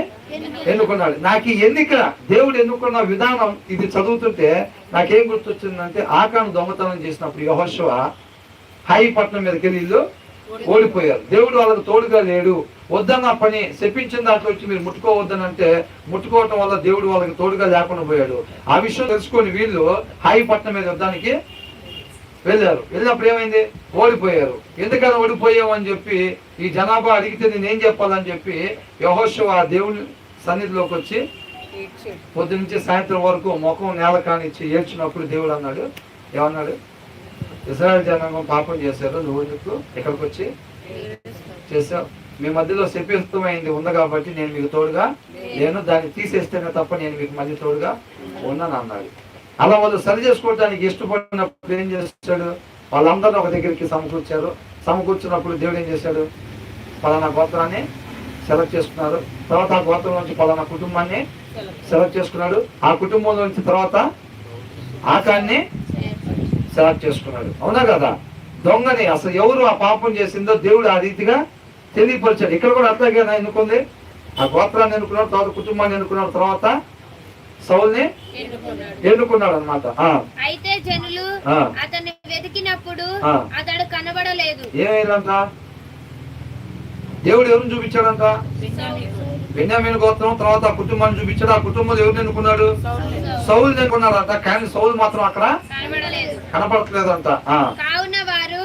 S2: ఎన్నుకున్నాడు. నాకు ఈ ఎన్నిక దేవుడు ఎన్నుకున్న విధానం ఇది చదువుతుంటే నాకేం గుర్తొచ్చిందంటే, ఆకాను దొంగతనం చేసినప్పుడు యెహోషువ హాయి పట్టణం మీదకి వెళ్ళి ఇల్లు ఓడిపోయారు. దేవుడు వాళ్ళకి తోడుగా లేడు. వద్దన్న పని చెప్పించిన దాంట్లో వచ్చి మీరు ముట్టుకోవద్దని అంటే ముట్టుకోవటం వల్ల దేవుడు వాళ్ళకి తోడుగా లేకుండా పోయాడు. ఆ విషయం తెలుసుకొని వీళ్ళు హాయి పట్టణం మీద యుద్ధానికి వెళ్ళారు. వెళ్ళినప్పుడు ఏమైంది? ఓడిపోయారు. ఎందుకని ఓడిపోయావు అని చెప్పి ఈ జనాభా అడిగితే నేనేం చెప్పాలని చెప్పి యెహోషువ దేవుని సన్నిధిలోకి వచ్చి పొద్దు నుంచి సాయంత్రం వరకు ముఖం నేల కానిచ్చి ఏడ్చినప్పుడు దేవుడు అన్నాడు, ఏమన్నాడు? ఇశ్రాయేలు జనాంగం పాపం చేశారు, నువ్వు ఎందుకు ఇక్కడికి వచ్చి చేశావు? మీ మధ్యలో శపిస్తమైంది ఉంది కాబట్టి నేను మీకు తోడుగా నేను దాన్ని తీసేస్తేనే తప్ప నేను మీకు మళ్ళీ తోడుగా ఉన్నాను అన్నాడు. అలా వాళ్ళు సరి చేసుకోవడానికి ఇష్టపడినప్పుడు ఏం చేస్తాడు? వాళ్ళందరూ ఒక దగ్గరికి సమకూర్చారు. సమకూర్చినప్పుడు దేవుడు ఏం చేశాడు? పలానా గోత్రాన్ని సెలెక్ట్ చేసుకున్నారు. తర్వాత ఆ గోత్రం నుంచి పలానా కుటుంబాన్ని సెలెక్ట్ చేసుకున్నాడు. ఆ కుటుంబంలో నుంచి తర్వాత ఆకాన్ని సెలెక్ట్ చేసుకున్నాడు. అవునా కదా? దొంగని అసలు ఎవరు ఆ పాపం చేసిందో దేవుడు ఆ రీతిగా తెలియపరిచాడు. ఇక్కడ కూడా అట్లాగే ఎన్నుకుంది. ఆ గోత్రాన్ని ఎన్నుకున్నాడు, తర్వాత కుటుంబాన్ని ఎన్నుకున్నాడు, తర్వాత సౌల్ని ఎన్నుకున్నాడు అనమాట.
S3: అయితే జనులు అతన్ని వెతికినప్పుడు అతడు కనబడలేదు.
S2: ఏమైందంట? దేవుడు ఎవరిని చూపించాడంట? బెన్యామీను గోత్రం. తర్వాత ఆ కుటుంబాన్ని చూపించాడు. ఆ కుటుంబంలో ఎవరిని ఎన్నుకున్నాడు? సౌలు ఎన్నుకున్నాడంట. కానీ సౌలు మాత్రం అక్కడ కనపడట్లేదంట.
S3: కావున వారు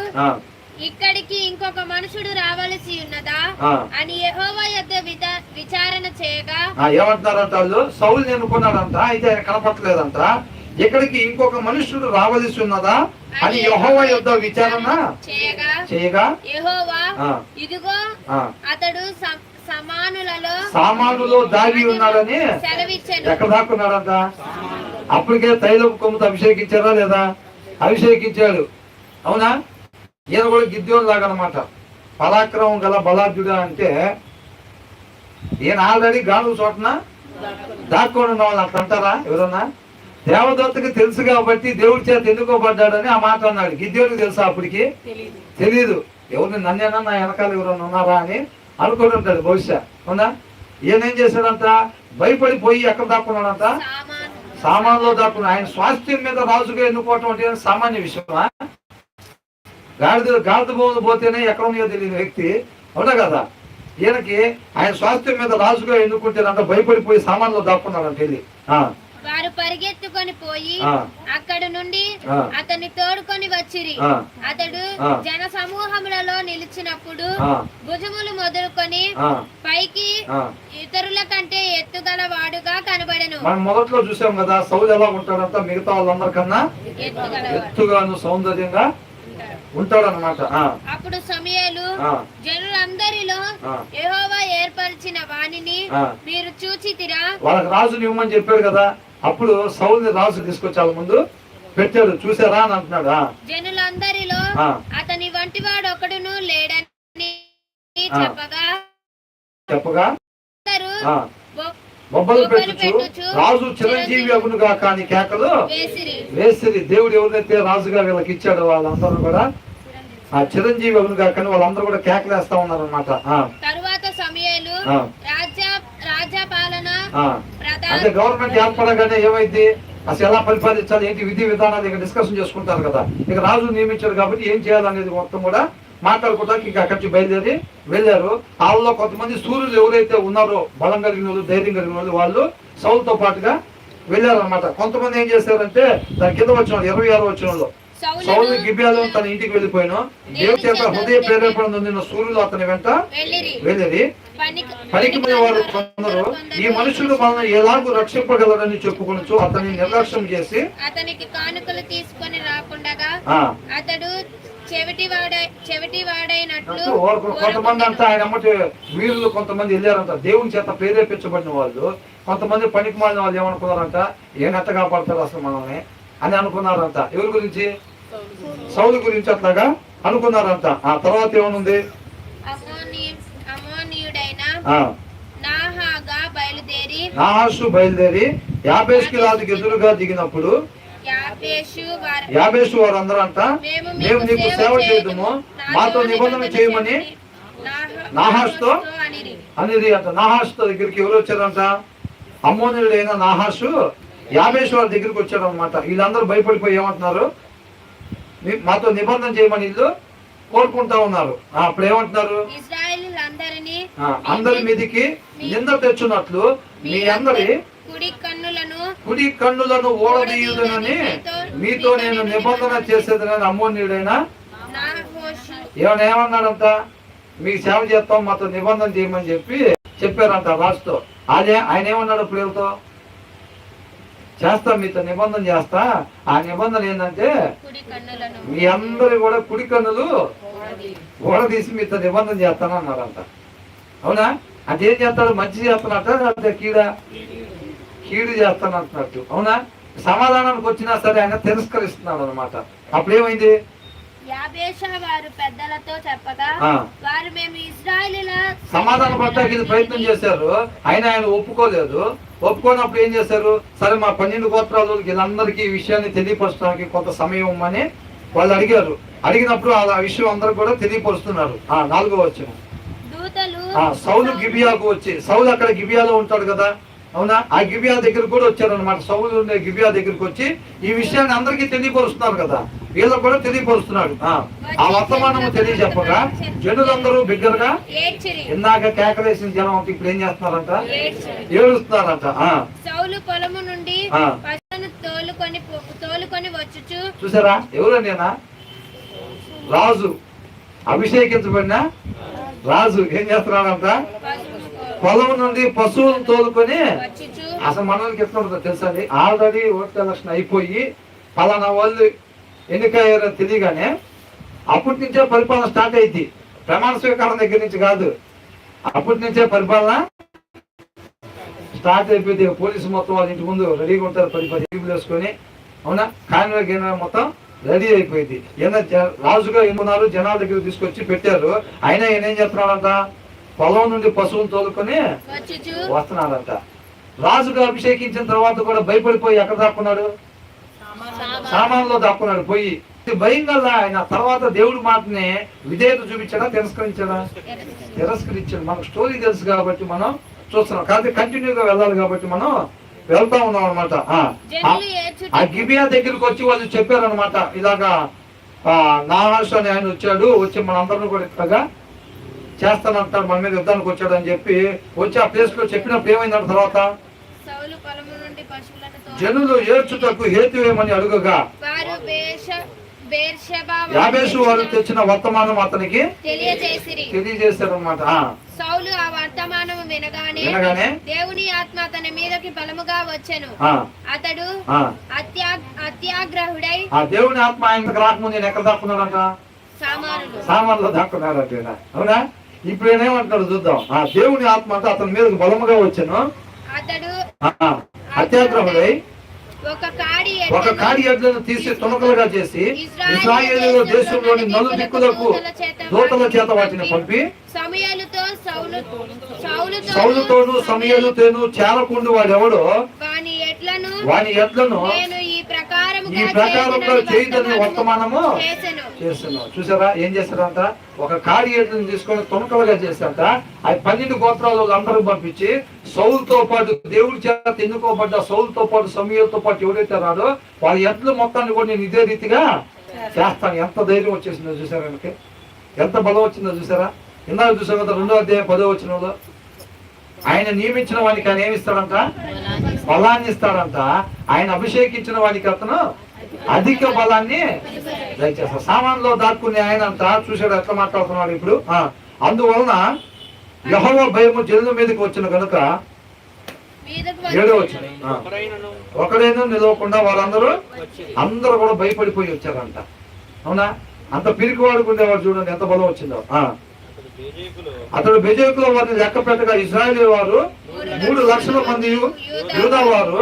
S3: ఇక్కడికి ఇంకొక మనుషుడు రావలసి ఉన్నదా అని యెహోవా యొద్ద విచారణ చేయగా
S2: ఏమంటున్నారంట? వాళ్ళు సౌలు ఎన్నుకున్నాడంట, అయితే ఆయన కనపడట్లేదంట. ఇక్కడికి ఇంకొక మనుషుడు రావలసి ఉన్నదా అని యెహోవా యొద్ద విచారణ చేయగా యెహోవా
S3: ఇదిగో అతడు
S2: సామానులో దాగి ఉన్నాడని ఎక్కడ దాక్కున్నాడంట? అప్పటికే తైలపు కొమ్ముతో అభిషేకించారా లేదా? అభిషేకించాడు. అవునా? ఈయన కూడా గిద్యోను లాగా అనమాట. పరాక్రమం గల బలాఢ్యుడా అంటే ఈయన ఆల్రెడీ గాను చోటన దాక్కొని ఉన్న వాళ్ళు అట్లా అంటారా ఎవరన్నా? దేవదత్తకి తెలుసు కాబట్టి దేవుడి చేత ఎన్నుకోబడ్డాడని ఆ మాట అన్నాడు. గిద్యోనికి తెలుసా అప్పటికి? తెలీదు. ఎవరిని నన్నేనా నా వెనకాల ఎవరన్నా ఉన్నారా అని అనుకుని ఉంటాడు బహుశా. అవునా? ఈయన ఏం చేశాడంట? భయపడిపోయి ఎక్కడ దాక్కున్నాడంట? సామాన్లో దాక్కున్నాడు. ఆయన స్వాస్థ్యం మీద రాజుగా ఎన్నుకోవటం అంటే సామాన్య విషయమా? గాడిద భూములు పోతేనే ఎక్కడ ఉన్నాయో తెలియని వ్యక్తి. అవునా కదా? ఈయనకి ఆయన స్వాస్థ్యం మీద రాజుగా ఎన్నుకుంటేనంట భయపడిపోయి సామాన్లో దాక్కున్నాడంట వెళ్ళి.
S3: వారు పరిగెత్తుకొని పోయి అక్కడ నుండి అతన్ని తోడుకొని వచ్చిరి. అతడు జన సమూహములలో నిలిచినప్పుడు భుజములు మొదలుకొని పైకి ఇతరుల కంటే ఎత్తుగల వాడుగా కనబడెను.
S2: మనం మొదట్లో చూసాం కదా, సౌలు ఎలా ఉంటాడంట? మిగతా వాళ్ళందరికన్నా ఎత్తుగాను సౌందర్యంగా ఉంటాడనమాట.
S3: అప్పుడు సమూయేలు జనులందరిలో యెహోవా ఏర్పరిచిన వాణిని మీరు చూచితిరా?
S2: వాళ్ళకి రాజుని ఇవ్వమని చెప్పాడు కదా. అప్పుడు సౌలుని రాజు తీసుకొచ్చాల ముందు పెట్టాడు. చూసారా అని అంటున్నాడు.
S3: జనులందరిలో అతని వంటి వాడు ఒకడును లేడని చెప్పగా
S2: బొబ్బలు పెట్టుచు రాజు చిరంజీవి అగునుగా కాని కేకలు వేసిరి. దేవుడు ఎవరైతే రాజుగా వీళ్ళకి ఇచ్చాడో వాళ్ళందరూ కూడా ఆ చిరంజీవి అగునుగా కానీ వాళ్ళందరూ కూడా కేకలేస్తా ఉన్నారు అనమాట.
S3: తరువాత సమూయేలు రాజ్యపాలన
S2: అంటే గవర్నమెంట్ ఏర్పడగానే ఏమైంది, అసలు ఎలా పరిపాలించాలి, ఏంటి విధి విధానాలు ఇక డిస్కషన్ చేసుకుంటారు కదా. ఇక రాజు నియమించాడు కాబట్టి ఏం చేయాలనేది మొత్తం కూడా మాట్లాడుకోవడానికి ఇంకా అక్కడి నుంచి బయలుదేరి వెళ్ళారు. వాళ్ళలో కొంతమంది సూర్యులు ఎవరైతే ఉన్నారో బలం కలిగిన వాళ్ళు, ధైర్యం కలిగిన వాళ్ళు, వాళ్ళు సౌలుతో పాటుగా వెళ్ళారనమాట. కొంతమంది ఏం చేశారంటే దాని కింద వచ్చిన 26 వచనంలో సౌలు గిబియాలో తన ఇంటికి వెళ్ళిపోయాను. దేవుడి చేత హృదయ ప్రేరేపణ నొందిన సూర్యులు అతని వెంట వెళ్ళిరి. పనికి వారు కొందరు ఈ మనుషులు మనల్ని ఎలాగూ రక్షింపగలరని చెప్పుకొనొచ్చు అతన్ని నిర్లక్ష్యం చేసి
S3: అతనికి కానుకలు తీసుకొని రాకుండా అతడు చెవిటి వాడైనట్లు
S2: కొంతమంది అంతా ఆయన అమ్మటి వీరులు కొంతమంది వెళ్ళారంట. దేవుని చేత ప్రేరేపించబడిన వాళ్ళు కొంతమంది పనికి మాలిన వాళ్ళు ఏమనుకున్నారంట, ఏం ఎట్ట కాపాడతారు అసలు మనల్ని అని అనుకున్నారంట. ఎవరి గురించి? సౌలు గురించి అట్లాగా అనుకున్నారంట. ఆ తర్వాత ఏమనుంది? నాహాషు బయలుదేరి యాబేషుకి రాజుకి ఎదురుగా దిగినప్పుడు యాబేషు వారందరూ అంట మేము నీకు సేవ చేయదుము, మాతో నిబంధన చేయమని నాహాషుతో అనేది అంట. నాహాషుతో దగ్గరికి ఎవరు వచ్చారంట? అమ్మోనీయుడైన నాహాషు యాబేషు వారి దగ్గరికి వచ్చాడు అనమాట. వీళ్ళందరూ భయపడిపోయి ఏమంటున్నారు? మాతో నిబంధన చేయమని ఇల్లు కోరుకుంటా ఉన్నారు. అప్పుడు ఏమంటున్నారు? అందరి మీదికి నింద తెచ్చున్నట్లు మీ అందరి కుడి కన్నులను ఓడదీయుదనని మీతో నేను నిబంధన చేసేదనని అమ్మోనీయుడైన ఏమన్నాడంట? మీకు సేవ చేస్తాం, మాతో నిబంధన చేయమని చెప్పారంట రాజుతో. అదే ఆయన ఏమన్నాడు? ప్రేమతో చేస్తా, మీతో నిబంధన చేస్తా. ఆ నిబంధన ఏంటంటే మీ అందరి కూడా కుడి కన్నులు ఓడదీసి మీతో నిబంధన చేస్తాను అన్నారంట. అవునా? అదేం చేస్తాడు? మంచి చేస్తున్నట్ట లేకపోతే కీడు చేస్తాను అంటున్నట్టు. అవునా? సమాధానానికి వచ్చినా సరే ఆయన తిరస్కరిస్తున్నాడు అనమాట. అప్పుడు ఏమైంది? సమాధానం పట్టడానికి ప్రయత్నం చేశారు. ఆయన ఒప్పుకోలేదు. ఒప్పుకోనప్పుడు ఏం చేశారు? సరే మా 12 గోత్రాలు వీళ్ళందరికీ ఈ విషయాన్ని తెలియపరచడానికి కొంత సమయం ఇవ్వమని వాళ్ళు అడిగారు. అడిగినప్పుడు ఆ విషయం అందరూ కూడా తెలియపరుస్తున్నారు. 4వ వచనం సౌలు గిబియాకు వచ్చి, సౌలు అక్కడ గిబియాలో ఉంటాడు కదా. అవునా? ఆ గిబియా దగ్గర కూడా వచ్చారనమాట. సౌలు ఉండే గిబియా దగ్గరికి వచ్చి ఈ విషయాన్ని అందరికీ తెలియపరుస్తున్నారు కదా, వీళ్ళకు కూడా తెలియపరుస్తున్నాడు. ఆ వర్తమానము తెలియజెప్పగా జనులందరూ బిగ్గరగా ఇందాక కేకలేసిన జనం ఇప్పుడు ఏం చేస్తున్నారంట? ఏడుస్తున్నారంట.
S3: సౌలు పొలము నుండి తోలుకొని వచ్చుచు
S2: చూసారా? ఎవరనేనా? రాజు, అభిషేకించబడిన రాజు ఏం చేస్తున్నాడంట? పొలం నుండి పశువులను తోలుకొని. అసలు మనకి ఎట్లా ఉంటుందో తెలుసా? ఆల్రెడీ ఓట్ ఎలక్షన్ అయిపోయి పలానా వాళ్ళు ఎన్నికయ్యారో తెలియగానే అప్పటి నుంచే పరిపాలన స్టార్ట్ అయింది. ప్రమాణ స్వీకారం దగ్గర నుంచి కాదు, అప్పటి నుంచే పరిపాలన స్టార్ట్ అయిపోయింది. పోలీసు మొత్తం వాళ్ళ ఇంటి ముందు రెడీగా ఉంటారు, 10 జీబులు వేసుకొని. అవునా? కాన్వే మొత్తం రెడీ అయిపోయింది. రాజుగా ఏమన్నారు, జనాల దగ్గర తీసుకొచ్చి పెట్టారు. అయినా ఈయన ఏం చేస్తున్నాడంట, పొలం నుండి పశువును తోలుకొని వస్తున్నాడంట. రాజుగా అభిషేకించిన తర్వాత కూడా భయపడిపోయి ఎక్కడ దాక్కున్నాడు, సామాన్లో దాక్కున్నాడు. పోయి భయం గల ఆయన తర్వాత దేవుడి మాటని విధేయత చూపించాడా, తిరస్కరించాడా? తిరస్కరించాడు. మనకు స్టోరీ తెలుసు కాబట్టి మనం చూస్తున్నాం. కాబట్టి కంటిన్యూగా వెళ్ళాలి కాబట్టి మనం వెళ్తా ఉన్నాం అనమాట. ఆ గిబియా దగ్గరికి వచ్చి వాళ్ళు చెప్పారు అనమాట, ఇలాగా నాహాషు అని ఆయన వచ్చాడు, వచ్చి మన అందరిని కూడా ఇట్లాగా చేస్తానంటాడు, మన మీద యుద్ధానికి వచ్చాడు అని చెప్పి వచ్చి ఆ ప్లేస్ లో చెప్పినప్పుడు ఏమైందంట, తర్వాత జనులు ఏడ్చుటకు హేతువేమని అడుగగా యాబేషు వారు తెచ్చిన వర్తమానం అతనికి తెలియజేశారు అనమాట.
S3: సౌలు ఆ వర్తమానము వినగానే దేవుని ఆత్మ అతని మీదకి బలముగా వచ్చెను. అతడు అత్యాగ్రహుడై
S2: దేవుని ఆత్మ ఆయనకు రాకముందు నేను ఎక్కడ దాక్కున్నాడంట, సామాన్లో దాక్కున్నాడంట. అవునా? ఇప్పుడు ఏమంటాడు చూద్దాం. దేవుని ఆత్మ అంటే అతని మీదకి బలముగా వచ్చెను.
S3: అతడు
S2: అత్యాగ్రహుడై
S3: ఒక
S2: కాడి ఎడ్లను తీసి తునకలుగా చేసి ఇశ్రాయేలు దేశంలోని నలుదిక్కులకు దూతల చేత వాటిని పంపి సౌలుతోను సమూయేలుతోను చేరకుండా వాడెవడో వాని ఎడ్లను ఈ ప్రకారంగా చేయదని వర్తమానము చేస్తున్నాం. చూసారా ఏం చేస్తారంట, ఒక కాడి ఎడ్లను తీసుకొని తునకలుగా చేశారంట. అది 12 గోత్రాలు అందరూ పంపించి సౌలుతో పాటు దేవుడి చేత ఎన్నుకోబడ్డ సౌలుతో పాటు సమూయేలుతో పాటు ఎవరైతే రాడో వాళ్ళ ఎడ్ల మొత్తాన్ని కూడా నేను ఇదే రీతిగా చేస్తాను. ఎంత ధైర్యం వచ్చేసిందో చూసారా, ఆయనకి ఎంత బలం వచ్చిందో చూసారా. ఇందాక చూసారు కదా 2వ అధ్యాయం 10వ వచనంలో ఆయన నియమించిన వానికి ఆయన ఏమిస్తాడంట, బలాన్ని ఇస్తాడంట. ఆయన అభిషేకించిన వానికి అతను అధిక బలాన్ని దయచేస్తాడు. సామాన్లో దాక్కునే ఆయన అంతా చూసాడు ఎట్లా మాట్లాడుతున్నాడు ఇప్పుడు. అందువలన యెహోవా భయము జనుల మీదకి వచ్చిన కనుక 7వ వచనం ఒకడైనా నిలవకుండా వారందరూ కూడా భయపడిపోయి వచ్చారంట. అవునా? అంత పిరికి వాడుకుండేవాడు చూడండి ఎంత బలం వచ్చిందో. అతడు బెజేకులో వారిని లెక్క పెట్టగా ఇశ్రాయేలు వారు 3 లక్షల మంది, యూదా వారు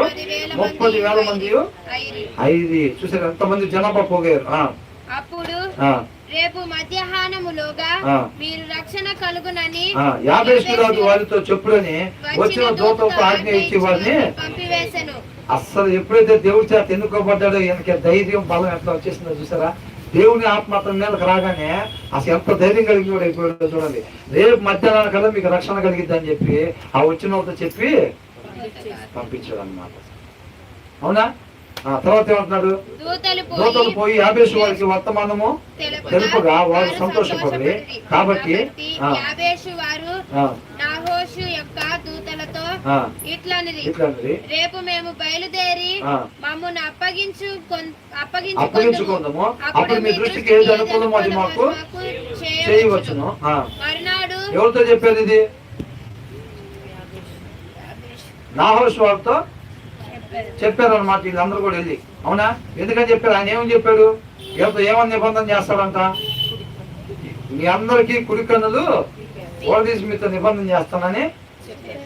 S2: 30,000 మంది ఐది. చూసారు ఎంతమంది జనాభా పోగారు.
S3: అప్పుడు రేపు మధ్యాహ్నములోగా మీరు రక్షణ కలుగునని
S2: యాబేషు రాజు వారితో చెప్పుడని వచ్చిన దూతలకు ఆజ్ఞ ఇచ్చి వారిని
S3: పంపివేశను.
S2: అస్సలు ఎప్పుడైతే దేవుడి చేత ఎన్నుకోబడ్డాడో ఈయనకి ధైర్యం బలం ఎట్లా వచ్చేసిందో చూసారా. దేవుని ఆత్మ అతని మీదకి రాగానే అసలు ఎంత ధైర్యం కలిగి కూడా అయిపోయాడో చూడండి. రేపు మధ్యాహ్నం కదా మీకు రక్షణ కలిగిద్ది అని చెప్పి ఆ వచ్చిన వాళ్ళతో చెప్పి పంపించాడు అన్నమాట. అవునా? తర్వాత ఏమంటున్నాడు, దూతలు పోయి యాబేషు వారికి వర్తమానము తెలుపగా వారు సంతోషపడి కాబట్టి
S3: నాహోషు యొక్క దూతలతో ఇట్లనిది, రేపు మేము బయలుదేరి మమ్మల్ని
S2: అప్పగించుకుందాము, అప్పుడు మీ దృష్టికి ఏది అనుకూలమో అది మాకు చేయవచ్చును.
S3: మరునాడు
S2: ఎవరితో చెప్పారు ఇది, నాహోషు వారితో చెప్పారు అనమాట. వీళ్ళందరూ కూడా వెళ్ళి. అవునా? ఎందుకని చెప్పారు, ఆయన ఏమని చెప్పాడు, ఏమని నిబంధన చేస్తాడంట, మీ అందరికీ కుడి కన్నులు ఓడదీసి మీతో నిబంధన చేస్తానని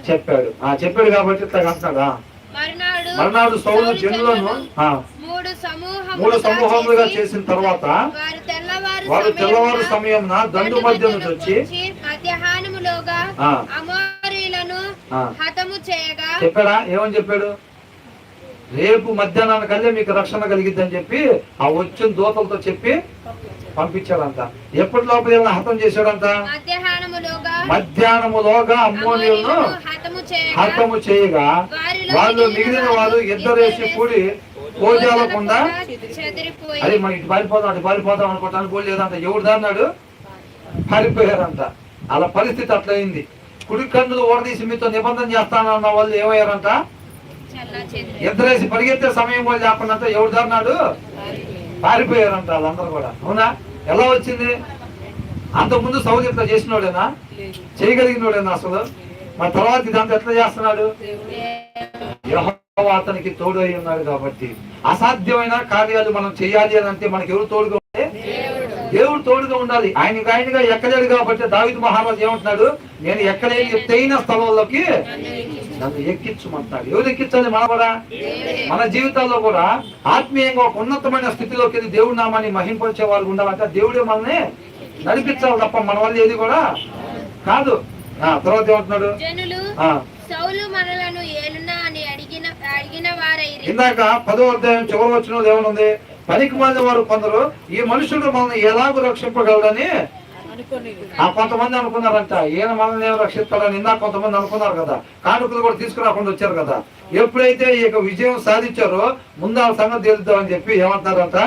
S2: చెప్పాడు. చెప్పాడు కాబట్టి ఇట్లా అంటున్నాడా. మర్నాడు సౌలు జనులను 3 సమూహములుగా చేసిన తర్వాత వారు తెల్లవారు సమయమున దండు మధ్య నుంచి వచ్చి చెప్పాడా. ఏమని చెప్పాడు, రేపు మధ్యాహ్నానికల్లా మీకు రక్షణ కలిగిద్దని చెప్పి ఆ వచ్చిన దూతలతో చెప్పి పంపించాడంట. ఎప్పటి లోపల ఏమైనా హతం చేశాడంట, మధ్యాహ్నములోగా అమ్మోనీయులను హతము చేయగా వాళ్ళు మిగిలిన వారు ఇద్దరేసి కూడి పోజాలకుండా అదే మనం ఇటు పారిపోదాం అటు పారిపోదాం అనుకోవటానికి కూడా లేదంట. ఎవరు దాన్నాడు, పారిపోయారంట. అలా పరిస్థితి అట్లయింది. కుడి కన్నులు ఓడదీసి మీతో నిబంధన చేస్తానన్న వాళ్ళు ఏమయ్యారంట, ఇద్దరేసి పరిగెత్తే సమయం కూడా లేకుండా ఎవరు దాన్నాడు, పారిపోయారంట వాళ్ళందరూ కూడా. అవునా? ఎలా వచ్చింది, అంతకుముందు సౌలు ఇట్లా చేసినోడేనా, చేయగలిగినోడేనా అసలు? మరి తర్వాత ఇదంతా ఎట్లా చేస్తున్నాడు, యెహోవా అతనికి తోడు అయి ఉన్నాడు. కాబట్టి అసాధ్యమైన కార్యాలు మనం చేయాలి అని అంటే మనకి ఎవరు తోడుగా ఉంటే, దేవుడు తోడుగా ఉండాలి. ఆయనగా ఎక్కలేడు కాబట్టి దావీదు మహారాజు ఏమంటున్నాడు, నేను ఎక్కలేని ఎత్తైన స్థలంలోకి నన్ను ఎక్కించమంటాడు. ఎవరు ఎక్కించాలి? మన కూడా మన జీవితాల్లో కూడా ఆత్మీయంగా ఒక ఉన్నతమైన స్థితిలోకి వెళ్ళి దేవుడి నామాన్ని మహింపరిచే వాళ్ళు ఉండాలంటే దేవుడే మనల్ని నడిపించాలి తప్ప మన వల్ల ఏది కూడా కాదు. తర్వాత ఏమంటున్నాడు?
S3: జనులు సౌలు మనలను ఏలునా అని అడిగిన వారైరి.
S2: ఇందాక 10వ అధ్యాయం చివరి వచనంలో ఏమనుంది? పనికి మాలిన వారు కొందరు ఈ మనుషుడు మనల్ని ఎలాగో రక్షింపగలడని కొంతమంది అనుకున్నారంట. ఈయన మనల్ని ఏం రక్షిస్తాడని ఇందాక కొంతమంది అనుకున్నారు కదా. కానుకలు కూడా తీసుకురాకుండా వచ్చారు కదా. ఎప్పుడైతే ఈ విజయం సాధించారో ముందు ఆ సంగతి తెలుద్దామని చెప్పి ఏమంటారంట?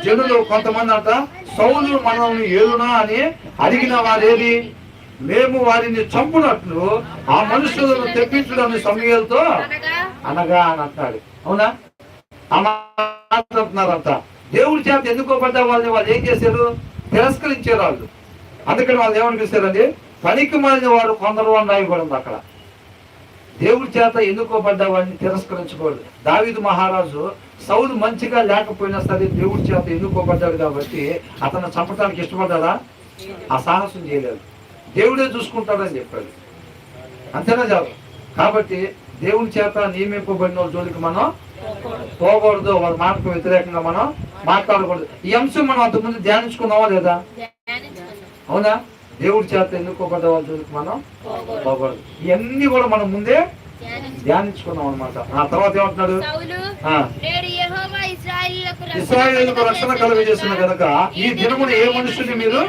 S2: జనులు కొంతమంది అంట సౌలు మనల్ని ఏలునా అని అడిగిన వారేది? మేము వారిని చంపునట్లు ఆ మనుషులను తెప్పించడానికి సమయాలతో అనగా అని అంటున్నాడు. అవునా? ఆ మాట్లాడుతున్నారంట. దేవుడి చేత ఎన్నుకోబడ్డ వాళ్ళని వాళ్ళు ఏం చేశారు? తిరస్కరించారు వాళ్ళు. అందుకని వాళ్ళు ఏమనిపిస్తారండి? పనికి మాలిన వారు కొందరు అని రాయబడింది అక్కడ. దేవుడి చేత ఎన్నుకోబడ్డ వాడిని తిరస్కరించకూడదు. దావీదు మహారాజు సౌలు మంచిగా లేకపోయినా సరే దేవుడి చేత ఎన్నుకోబడ్డాడు కాబట్టి అతను చంపడానికి ఇష్టపడ్డా? ఆ సాహసం చేయలేదు. దేవుడే చూసుకుంటాడని చెప్పాడు. అంతేనా చాలు. కాబట్టి దేవుని చేత నియమింపబడిన వాళ్ళ జోలికి మనం పోకూడదు. వాళ్ళ మాటకు వ్యతిరేకంగా మనం మాట్లాడకూడదు. ఈ అంశం మనం అంతకుముందు ధ్యానించుకున్నావా లేదా? అవునా? దేవుడి చేత ఎన్నుకోబడ్డ వాళ్ళ జోలికి మనం పోకూడదు. ఇవన్నీ కూడా మనం ముందే ధ్యానించుకున్నాం అనమాట. ఆ తర్వాత ఏమంటున్నాడు? ఇశ్రాయేలుకు రక్షణ కలుగజేస్తున్న కనుక ఈ దినమున ఏ మనుషుని మీరు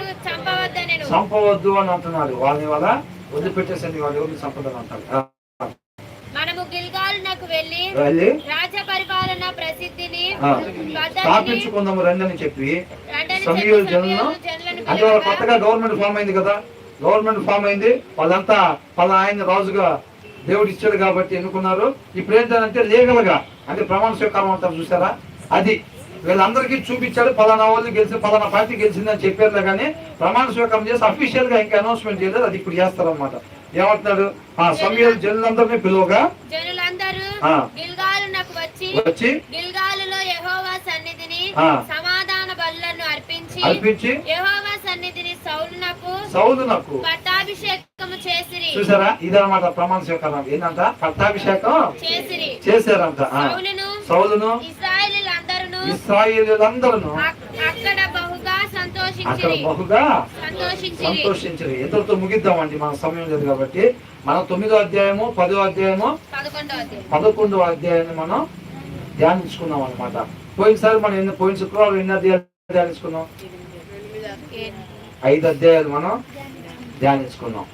S2: చంపవద్దు అని అంటున్నాడు. వాళ్ళని వాళ్ళ వదిలిపెట్టేసండి, వాళ్ళు ఎవరిని చంపదని అంటారు.
S3: మనము గిల్గాలునకు వెళ్ళి రాజ పరిపాలన ప్రసిద్ధిని
S2: స్థాపించుకుందాము రండి అని చెప్పి సమూయేలు జనులను, అంటే వాళ్ళ కొత్తగా గవర్నమెంట్ ఫామ్ అయింది కదా. గవర్నమెంట్ ఫామ్ అయింది. వాళ్ళంతా ఆయన రాజుగా దేవుడు ఇచ్చాడు కాబట్టి ఎన్నుకున్నారు. ఇప్పుడు ఏంటంటే లీగల్ గా, అంటే ప్రమాణ స్వీకారం అంటారు చూసారా, అది వీళ్ళందరికీ చూపించాడు. పలానా వాళ్ళు గెలిచి పలానా పార్టీ గెలిచిందని చెప్పారు. కానీ ప్రమాణ స్వీకారం చేసి అఫీషియల్ గా ఇంకా అనౌన్స్మెంట్ చేయలేదు. అది ఇప్పుడు చేస్తారు అనమాట. ఏమంటున్నాడు? సమూయేలు జనులందరినీ పిలువగా వచ్చి
S3: గిల్గాలులో యెహోవా సన్నిధిని సమాధాన బలులను అర్పించి యెహోవా సన్నిధిని సౌలునకు పట్టాభిషేకము చేసిరి.
S2: చూసారా? ఇదన్నమాట ప్రమాణ స్వీకారం. ఏంటంట? పట్టాభిషేకం చేశారంట. సౌలును ఇశ్రాయేలీయులందరూ
S3: అక్కడ బహుగా
S2: సంతోషించారు. ఎంతతో ముగిద్దామండి, మన సమయం లేదు కాబట్టి. మనం 9వ అధ్యాయము 10వ అధ్యాయము 11వ అధ్యాయాన్ని మనం ధ్యానించుకున్నాం అనమాట. పోయినసారి మనం పోయిన శుక్రవారం ఎన్ని అధ్యాయాలు ధ్యానించుకున్నాం? 5 అధ్యాయాలు మనం ధ్యానించుకున్నాం.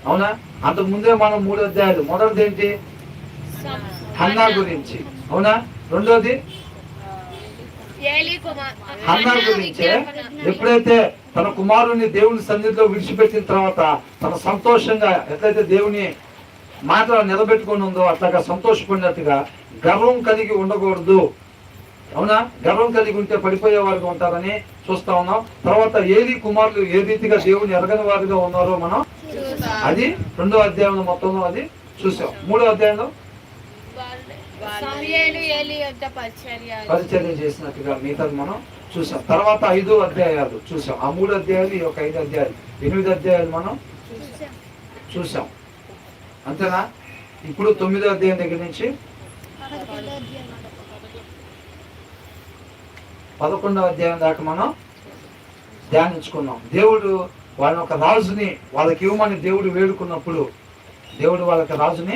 S2: అవునా? అంతకు ముందే మనం 3 అధ్యాయాలు. మొదటిది ఏంటి? హన్నా గురించి. అవునా? రెండోది హన్నా గురించే. ఎప్పుడైతే తన కుమారుని దేవుని సన్నిధిలో విడిచిపెట్టిన తర్వాత తన సంతోషంగా ఎట్లయితే దేవుని మాట నిలబెట్టుకుని ఉందో అట్లాగా సంతోషపడినట్టుగా గర్వం కలిగి ఉండకూడదు. అవునా? గర్వం కలిగి ఉంటే పడిపోయే వారిగా ఉంటారని చూస్తా ఉన్నాం. తర్వాత ఏలి కుమారులు ఏ రీతిగా దేవుని ఎరగని వారిగా ఉన్నారో మనం అది 2వ అధ్యాయంలో మొత్తంలో అది చూసాం. 3వ అధ్యాయంలో పరిచర్య చేసినట్టుగా మిగతాది మనం చూసాం. తర్వాత 5 అధ్యాయాలు చూసాం. ఆ 3 అధ్యాయాలు, ఈ 5 అధ్యాయాలు, 8 అధ్యాయాలు మనం చూసాం. అంతేనా? ఇప్పుడు 9వ అధ్యాయం దగ్గర నుంచి 11వ అధ్యాయం దాకా మనం ధ్యానించుకున్నాం. దేవుడు వాళ్ళని ఒక రాజుని వాళ్ళకి ఇవ్వమని దేవుడు వేడుకున్నప్పుడు దేవుడు వాళ్ళకి రాజుని